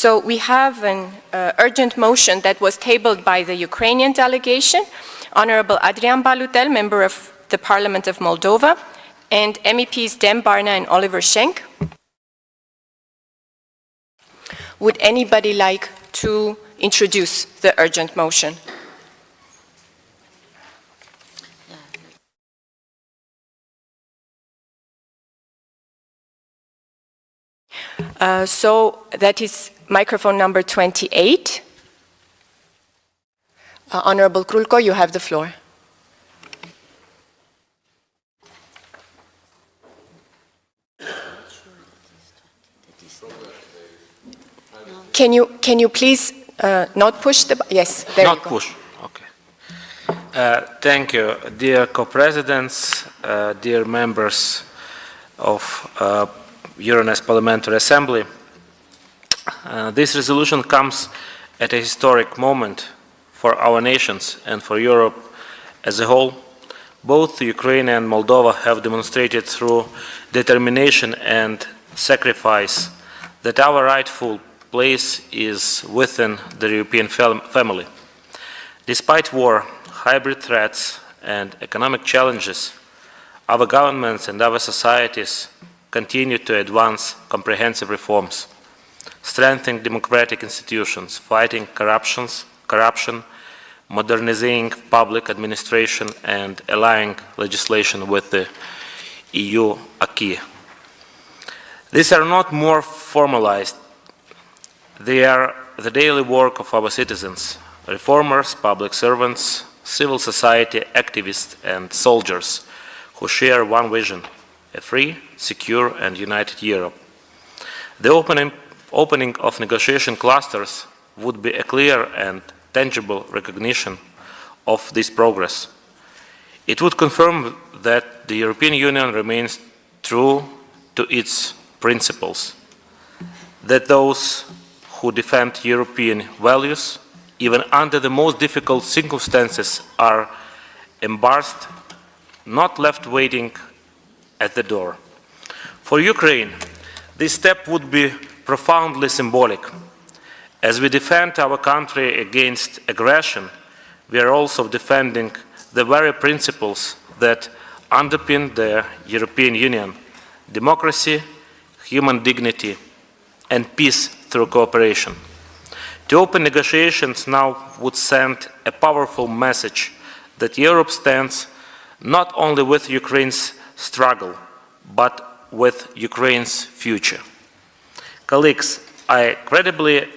So we have an urgent motion that was tabled by the Ukrainian delegation, Honorable Adrian Balutel, member of the Parliament of Moldova, and MEPs Dem Barna and Oliver Schenk. Would anybody like to introduce the urgent motion? So that is microphone number 28. Honorable Krulko, you have the floor. Can you please not push the yes, there Not you go. push. Okay. Thank you, dear co-presidents, dear members of Euronest Parliamentary Assembly. This resolution comes at a historic moment for our nations and for Europe as a whole. Both Ukraine and Moldova have demonstrated through determination and sacrifice that our rightful place is within the European family. Despite war, hybrid threats, and economic challenges, our governments and our societies continue to advance comprehensive reforms, strengthening democratic institutions, fighting corruption, modernizing public administration, and aligning legislation with the EU acquis. These are not more formalized. They are the daily work of our citizens, reformers, public servants, civil society activists, and soldiers who share one vision: a free, secure, and united Europe. The opening of negotiation clusters would be a clear and tangible recognition of this progress. It would confirm that the European Union remains true to its principles, that those who defend European values, even under the most difficult circumstances, are embarrassed, not left waiting at the door. For Ukraine, this step would be profoundly symbolic. As we defend our country against aggression, we are also defending the very principles that underpin the European Union: democracy, human dignity, and peace through cooperation. To open negotiations now would send a powerful message that Europe stands not only with Ukraine's struggle, but with Ukraine's future. Colleagues, credibility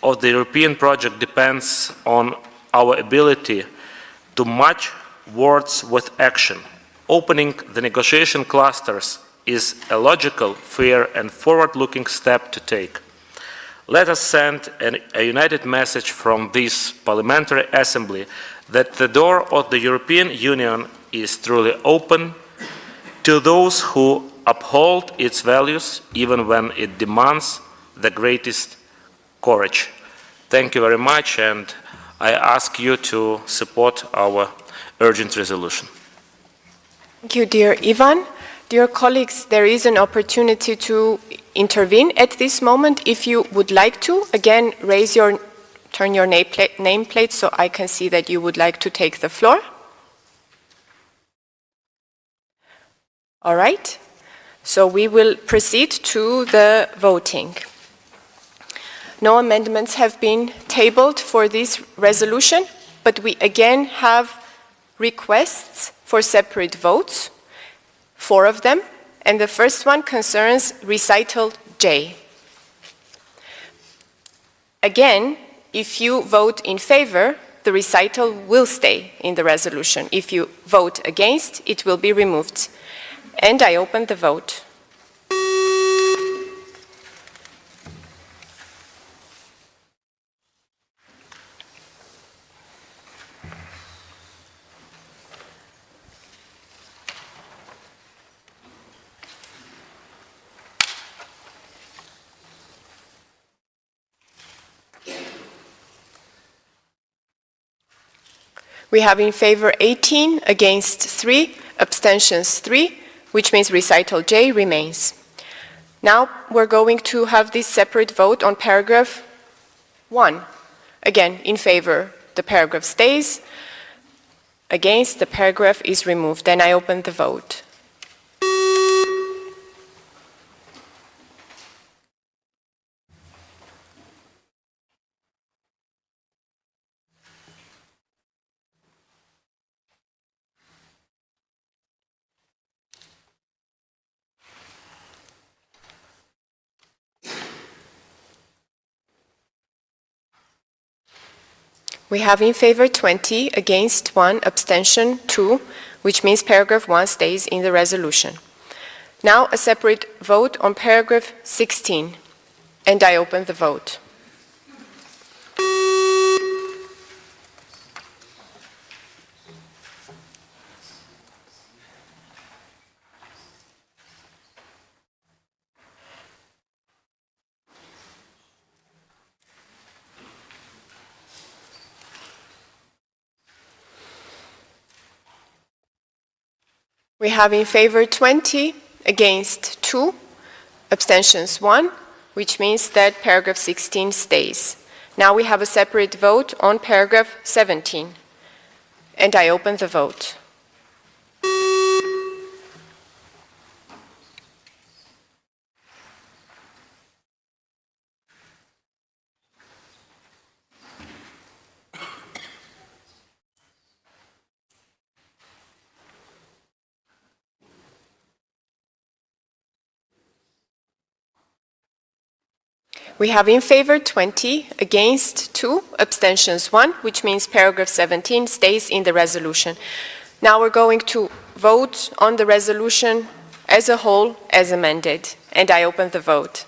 of the European project depends on our ability to match words with action. Opening the negotiation clusters is a logical, fair, and forward-looking step to take. Let us send a united message from this Parliamentary Assembly that the door of the European Union is truly open to those who uphold its values, even when it demands the greatest courage. Thank you very much, and I ask you to support our urgent resolution. Thank you, dear Ivan. Dear colleagues, there is an opportunity to intervene at this moment. If you would like to, again, turn your nameplate so I can see that you would like to take the floor. All right, so we will proceed to the voting. No amendments have been tabled for this resolution, but we again have requests for separate votes, 4 of them, and the first one concerns recital J. Again, if you vote in favor, the recital will stay in the resolution. If you vote against, it will be removed. And I open the vote. We have in favor 18, against 3, abstentions 3, which means recital J remains. Now we're going to have this separate vote on paragraph 1. Again, in favor, the paragraph stays. Against, the paragraph is removed. Then I open the vote. We have in favor 20, against 1, abstention 2, which means paragraph 1 stays in the resolution. Now a separate vote on paragraph 16, and I open the vote. We have in favor 20, against 2, abstentions 1, which means that paragraph 16 stays. Now we have a separate vote on paragraph 17, and I open the vote. We have in favor 20, against 2, abstentions 1, which means paragraph 17 stays in the resolution. Now we're going to vote on the resolution as a whole as amended, and I open the vote.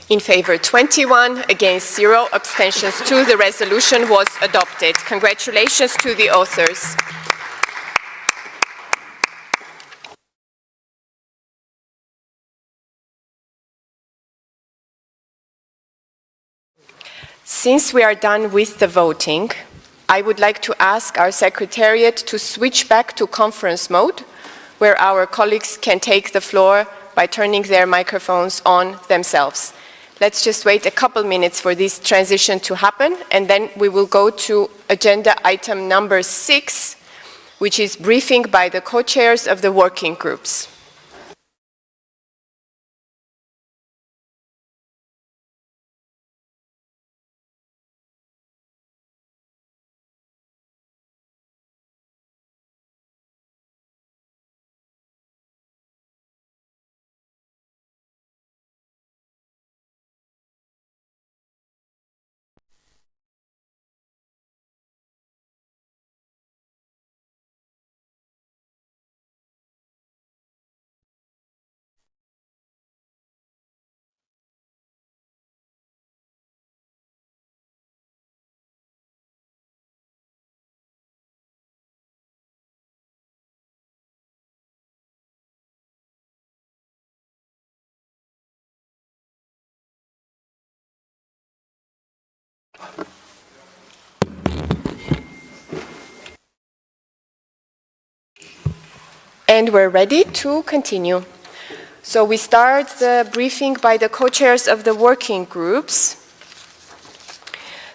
In favor 21, against 0, abstentions 2. The resolution was adopted. Congratulations to the authors. Since we are done with the voting, I would like to ask our Secretariat to switch back to conference mode, where our colleagues can take the floor by turning their microphones on themselves. Let's just wait a couple minutes for this transition to happen, and then we will go to agenda item number 6, which is briefing by the co-chairs of the working groups. And we're ready to continue. So we start the briefing by the co-chairs of the working groups.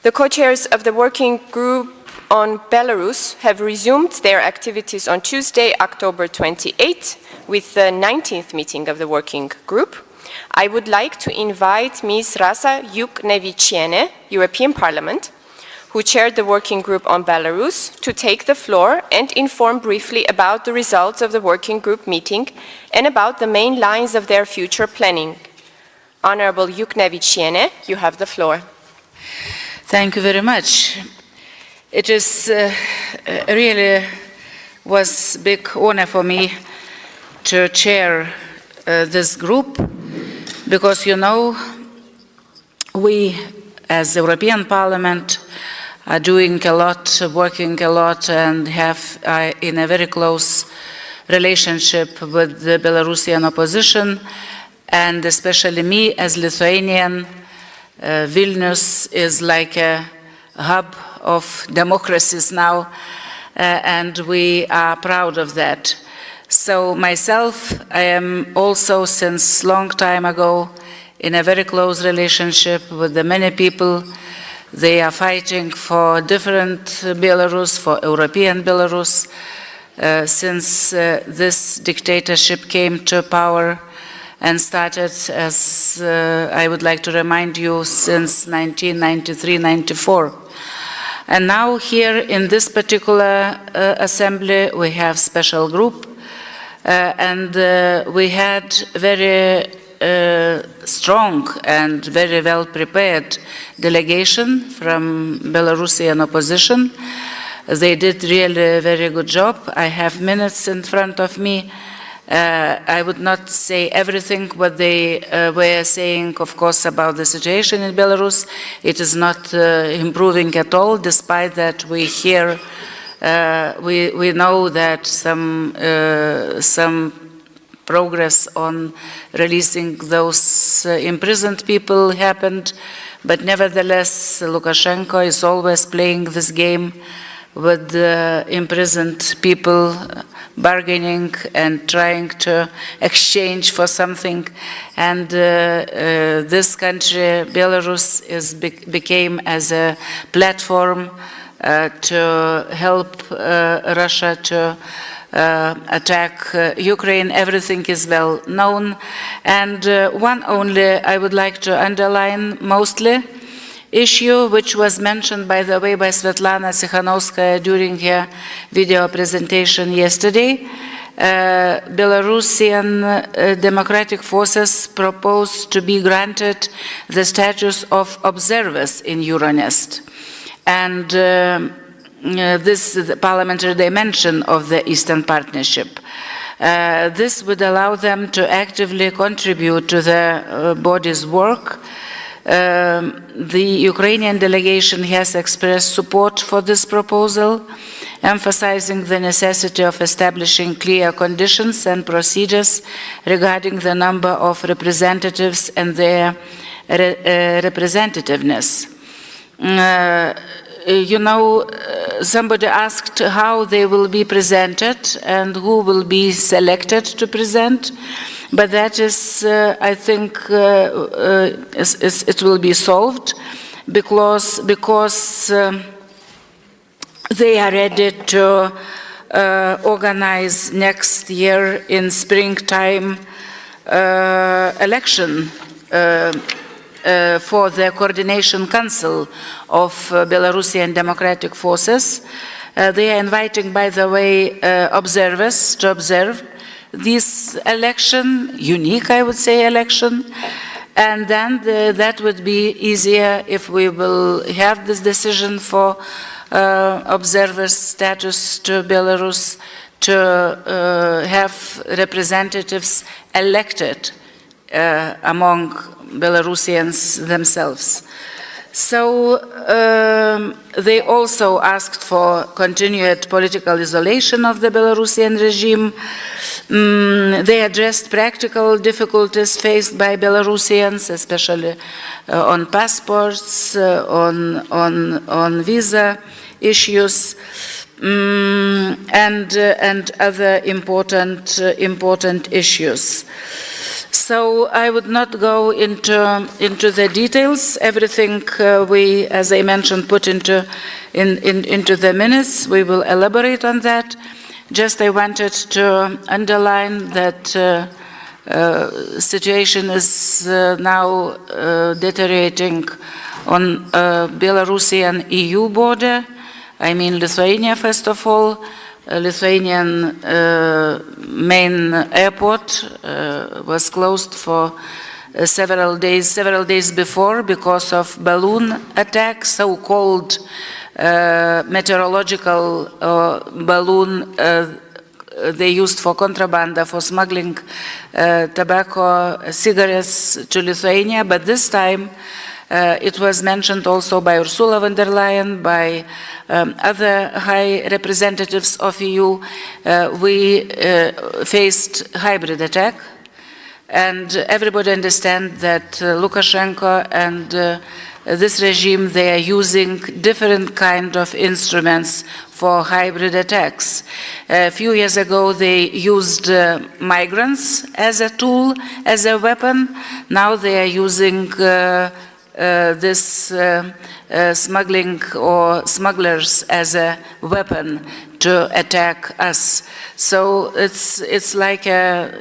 The co-chairs of the working group on Belarus have resumed their activities on Tuesday, October 28, with the 19th meeting of the working group. I would like to invite Ms. Rasa Yukneviciene, European Parliament, who chaired the working group on Belarus, to take the floor and inform briefly about the results of the working group meeting and about the main lines of their future planning. Honorable Yukneviciene, you have the floor. Thank you very much. It is really was big honor for me to chair this group, because, you know, we as the European Parliament are doing a lot, working a lot, and have in a very close relationship with the Belarusian opposition, and especially me as Lithuanian. Vilnius is like a hub of democracies now, and we are proud of that. So myself, I am also since long time ago in a very close relationship with the many people. They are fighting for different Belarus, for European Belarus, since this dictatorship came to power and started, as I would like to remind you, since 1993-94. And now here in this particular assembly we have special group, and we had very strong and very well prepared delegation from Belarusian opposition. They did really a very good job. I have minutes in front of me I would not say everything what they were saying, of course, about the situation in Belarus. It is not improving at all, despite that we hear, we know that some progress on releasing those imprisoned people happened, but nevertheless, Lukashenko is always playing this game with the imprisoned people, bargaining and trying to exchange for something. And this country, Belarus, became as a platform to help Russia to attack Ukraine. Everything is well known. And one only I would like to underline mostly issue, which was mentioned, by the way, by Svetlana Tsikhanouskaya during her video presentation yesterday. Belarusian democratic forces proposed to be granted the status of observers in Euronest. And this is the parliamentary dimension of the Eastern Partnership. This would allow them to actively contribute to the body's work. The Ukrainian delegation has expressed support for this proposal, emphasizing the necessity of establishing clear conditions and procedures regarding the number of representatives and their representativeness. You know, somebody asked how they will be presented and who will be selected to present, but that is, I think, it will be solved because they are ready to organize next year in springtime election for the Coordination Council of Belarusian Democratic Forces. They are inviting, by the way, observers to observe this election, unique, I would say, election. And then that would be easier if we will have this decision for observers' status to Belarus, to have representatives elected among Belarusians themselves. So they also asked for continued political isolation of the Belarusian regime. They addressed practical difficulties faced by Belarusians, especially on passports, on visa issues, and other important issues. So I would not go into the details. Everything we, as I mentioned, put into the minutes. We will elaborate on that. Just I wanted to underline that situation is now deteriorating on Belarusian EU border. I mean Lithuania, first of all. Lithuanian main airport was closed for several days before because of balloon attack, so-called meteorological balloon they used for contraband, for smuggling tobacco, cigarettes to Lithuania, but this time it was mentioned also by Ursula von der Leyen, by other high representatives of EU. We faced hybrid attack, and everybody understands that Lukashenko and this regime, they are using different kind of instruments for hybrid attacks. A few years ago, they used migrants as a tool, as a weapon. Now they are using this smuggling or smugglers as a weapon to attack us. So it's like a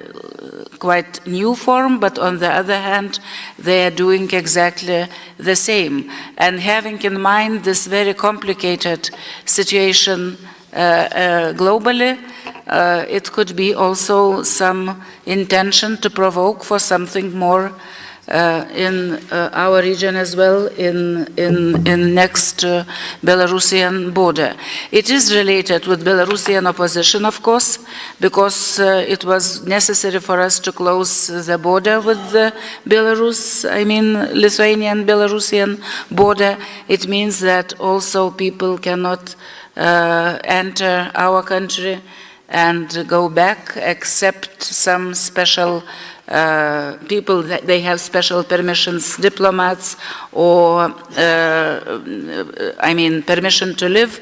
quite new form, but on the other hand, they are doing exactly the same. And having in mind this very complicated situation globally, it could be also some intention to provoke for something more in our region as well, in next Belarusian border. It is related with Belarusian opposition, of course, because it was necessary for us to close the border with Belarus, I mean Lithuanian-Belarusian border. It means that also people cannot enter our country and go back, except some special people that they have special permissions, diplomats, or I mean permission to live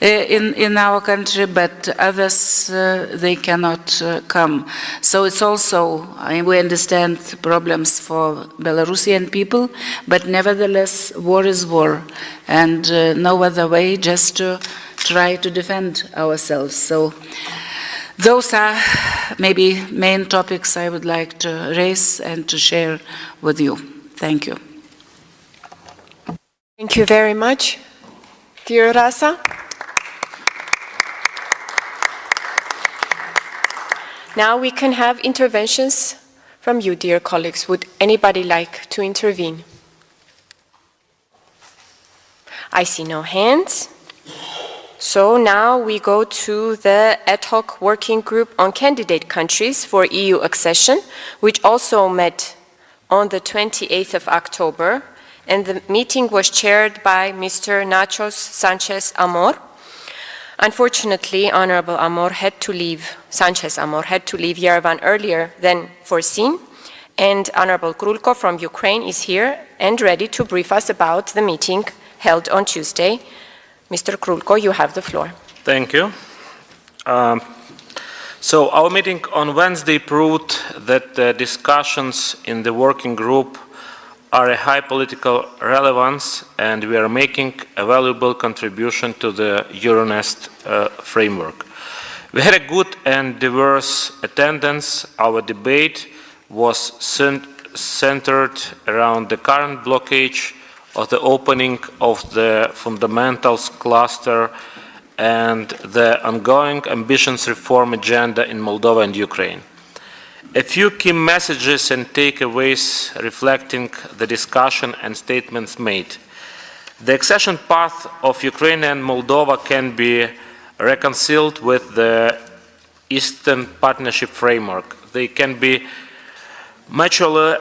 in our country, but others they cannot come. So it's also, we understand problems for Belarusian people, but nevertheless war is war, and no other way just to try to defend ourselves. So those are maybe main topics I would like to raise and to share with you. Thank you. Thank you very much, dear Rasa. Now we can have interventions from you, dear colleagues. Would anybody like to intervene? I see no hands. So now we go to the ad hoc working group on candidate countries for EU accession, which also met on the 28th of October, and the meeting was chaired by Mr. Nachos Sanchez Amor. Unfortunately, Honorable Sanchez Amor had to leave Yerevan earlier than foreseen, and Honorable Krulko from Ukraine is here and ready to brief us about the meeting held on Tuesday. Mr. Krulko, you have the floor. Thank you. So our meeting on Wednesday proved that the discussions in the working group are a high political relevance, and we are making a valuable contribution to the Euronest framework. We had a good and diverse attendance. Our debate was centered around the current blockage of the opening of the fundamentals cluster and the ongoing ambitious reform agenda in Moldova and Ukraine. A few key messages and takeaways reflecting the discussion and statements made. The accession path of Ukraine and Moldova can be reconciled with the Eastern Partnership framework. They can be mutually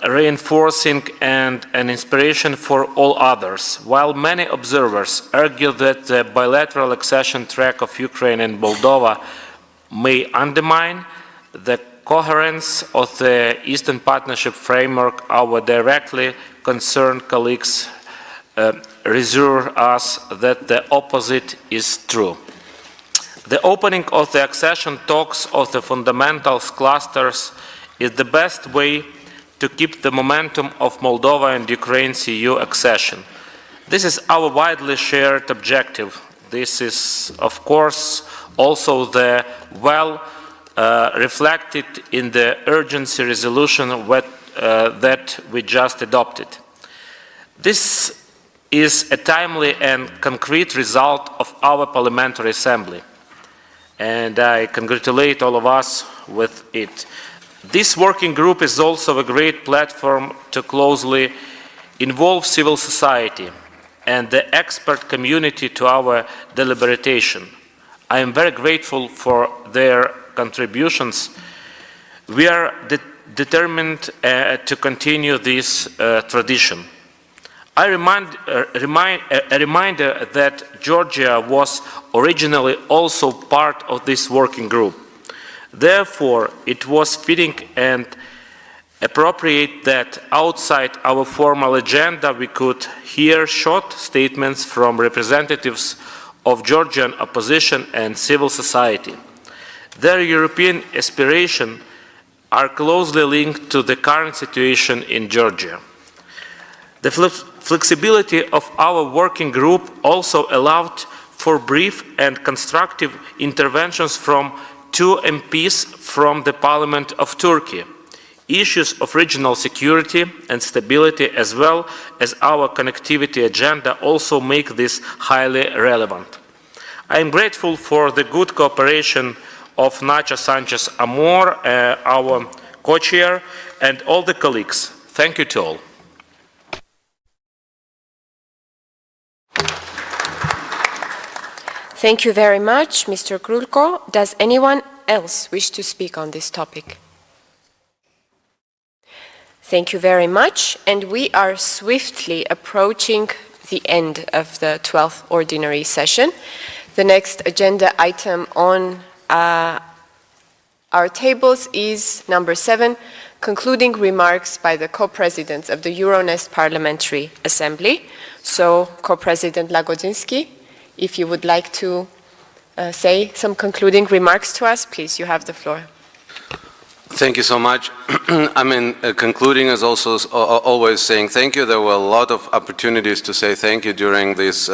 reinforcing and an inspiration for all others. While many observers argue that the bilateral accession track of Ukraine and Moldova may undermine the coherence of the Eastern Partnership framework, our directly concerned colleagues reassure us that the opposite is true. The opening of the accession talks of the fundamentals clusters is the best way to keep the momentum of Moldova and Ukraine's EU accession. This is our widely shared objective. This is, of course, also the reflected in the urgency resolution that we just adopted. This is a timely and concrete result of our Parliamentary Assembly, and I congratulate all of us with it. This working group is also a great platform to closely involve civil society and the expert community to our deliberation. I am very grateful for their contributions. We are determined to continue this tradition. A reminder that Georgia was originally also part of this working group. Therefore, it was fitting and appropriate that outside our formal agenda we could hear short statements from representatives of Georgian opposition and civil society. Their European aspirations are closely linked to the current situation in Georgia. The flexibility of our working group also allowed for brief and constructive interventions from 2 MPs from the Parliament of Turkey. Issues of regional security and stability, as well as our connectivity agenda, also make this highly relevant. I am grateful for the good cooperation of Nacho Sanchez Amor, our co-chair, and all the colleagues. Thank you to all. Thank you very much, Mr. Krulko. Does anyone else wish to speak on this topic? Thank you very much, and we are swiftly approaching the end of the 12th ordinary session. The next agenda item on our tables is number 7, concluding remarks by the co-presidents of the Euronest Parliamentary Assembly. So, Co-President Łagodziński, if you would like to say some concluding remarks to us, please, you have the floor. Thank you so much. I mean, concluding is also always saying thank you. There were a lot of opportunities to say thank you during these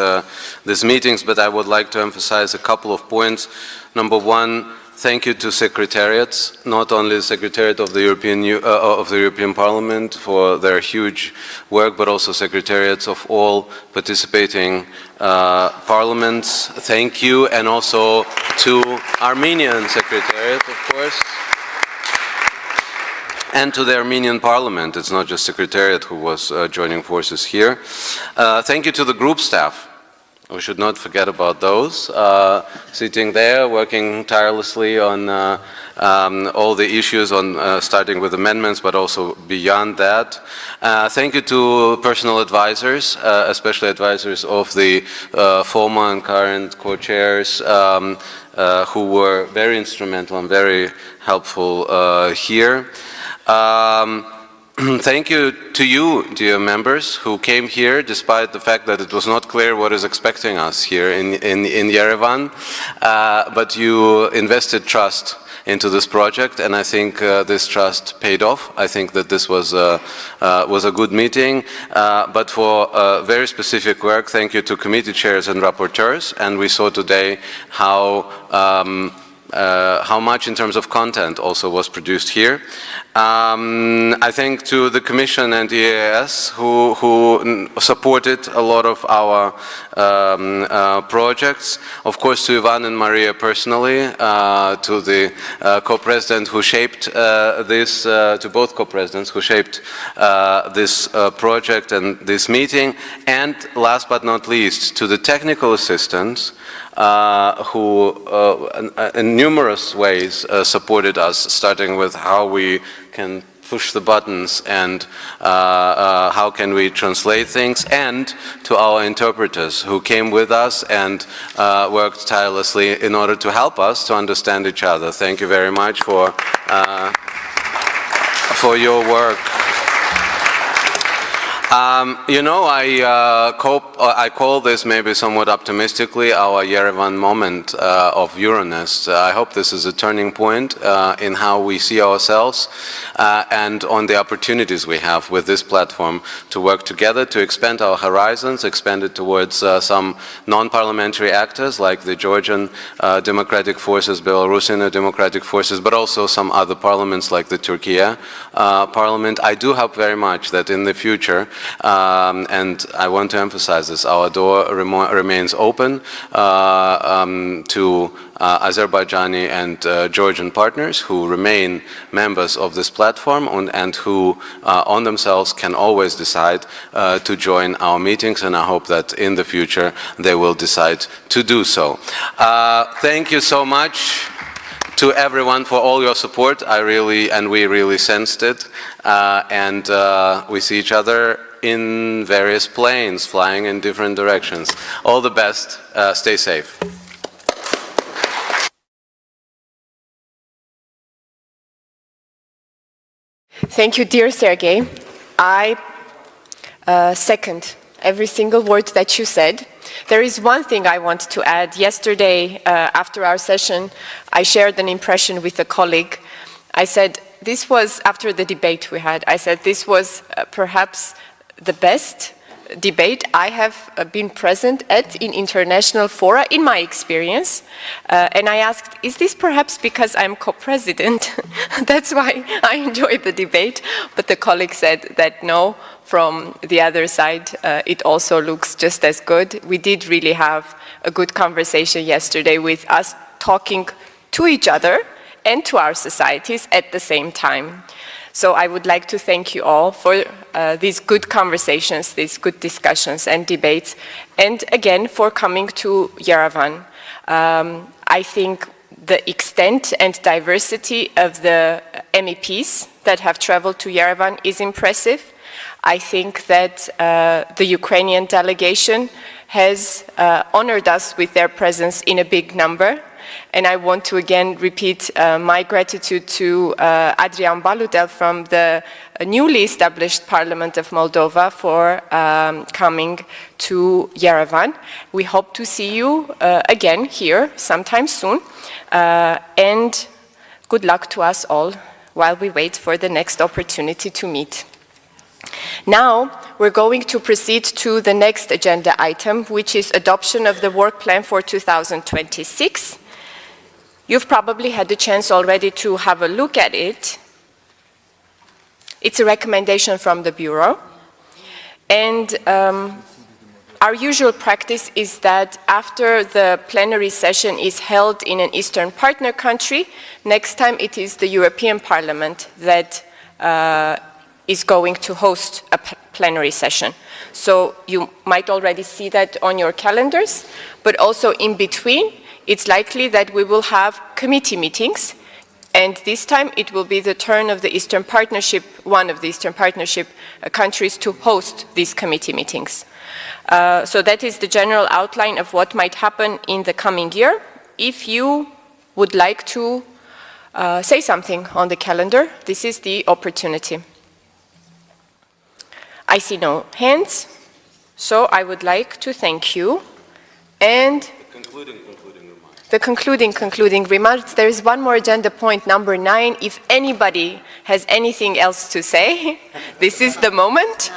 meetings, but I would like to emphasize a couple of points. Number one, thank you to secretariats, not only the Secretariat of the European Parliament for their huge work, but also secretariats of all participating parliaments. Thank you, and also to Armenian Secretariat, of course, and to the Armenian Parliament. It's not just Secretariat who was joining forces here. Thank you to the group staff. We should not forget about those, sitting there, working tirelessly on all the issues, starting with amendments, but also beyond that. Thank you to personal advisors, especially advisors of the former and current co-chairs, who were very instrumental and very helpful here. Thank you to you, dear members, who came here despite the fact that it was not clear what is expecting us here in Yerevan, but you invested trust into this project, and I think this trust paid off. I think that this was a good meeting, but for very specific work, thank you to committee chairs and rapporteurs, and we saw today how much in terms of content also was produced here. I think to the Commission and EAS who supported a lot of our projects. Of course, to Ivan and Maria personally, to the co-president who shaped this, to both co-presidents who shaped this project and this meeting, and last but not least, to the technical assistants who in numerous ways supported us, starting with how we can push the buttons and how can we translate things, and to our interpreters who came with us and worked tirelessly in order to help us to understand each other. Thank you very much for your work. You know, I call this maybe somewhat optimistically our Yerevan moment of Euronest. I hope this is a turning point in how we see ourselves and on the opportunities we have with this platform to work together, to expand our horizons, expand it towards some non-parliamentary actors like the Georgian Democratic Forces, Belarusian Democratic Forces, but also some other parliaments like the Turkey Parliament. I do hope very much that in the future, and I want to emphasize this, our door remains open to Azerbaijani and Georgian partners who remain members of this platform and who on themselves can always decide to join our meetings, and I hope that in the future they will decide to do so. Thank you so much to everyone for all your support. We really sensed it, and we see each other in various planes, flying in different directions. All the best. Stay safe. Thank you, dear Sergei. I second every single word that you said. There is one thing I want to add. Yesterday, after our session, I shared an impression with a colleague. I said, this was, after the debate we had, I said this was perhaps the best debate I have been present at in international fora, in my experience. And I asked, is this perhaps because I'm co-president? That's why I enjoyed the debate. But the colleague said that no, from the other side, it also looks just as good. We did really have a good conversation yesterday with us talking to each other and to our societies at the same time. So I would like to thank you all for these good conversations, these good discussions and debates, and again for coming to Yerevan. I think the extent and diversity of the MEPs that have traveled to Yerevan is impressive. I think that the Ukrainian delegation has honored us with their presence in a big number. And I want to again repeat my gratitude to Adrian Baludel from the newly established Parliament of Moldova for coming to Yerevan. We hope to see you again here sometime soon. And good luck to us all while we wait for the next opportunity to meet. Now, we're going to proceed to the next agenda item, which is adoption of the work plan for 2026. You've probably had the chance already to have a look at it. It's a recommendation from the Bureau. And our usual practice is that after the plenary session is held in an Eastern partner country, next time it is the European Parliament that is going to host a plenary session. So you might already see that on your calendars, but also in between, it's likely that we will have committee meetings, and this time it will be the turn of the Eastern Partnership, one of the Eastern Partnership countries to host these committee meetings. So that is the general outline of what might happen in the coming year. If you would like to say something on the calendar, this is the opportunity. I see no hands, so I would like to thank you. And the concluding remarks. There is one more agenda point, number 9. If anybody has anything else to say, this is the moment.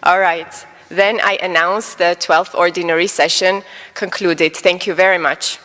All right, then I announce the 12th ordinary session concluded. Thank you very much.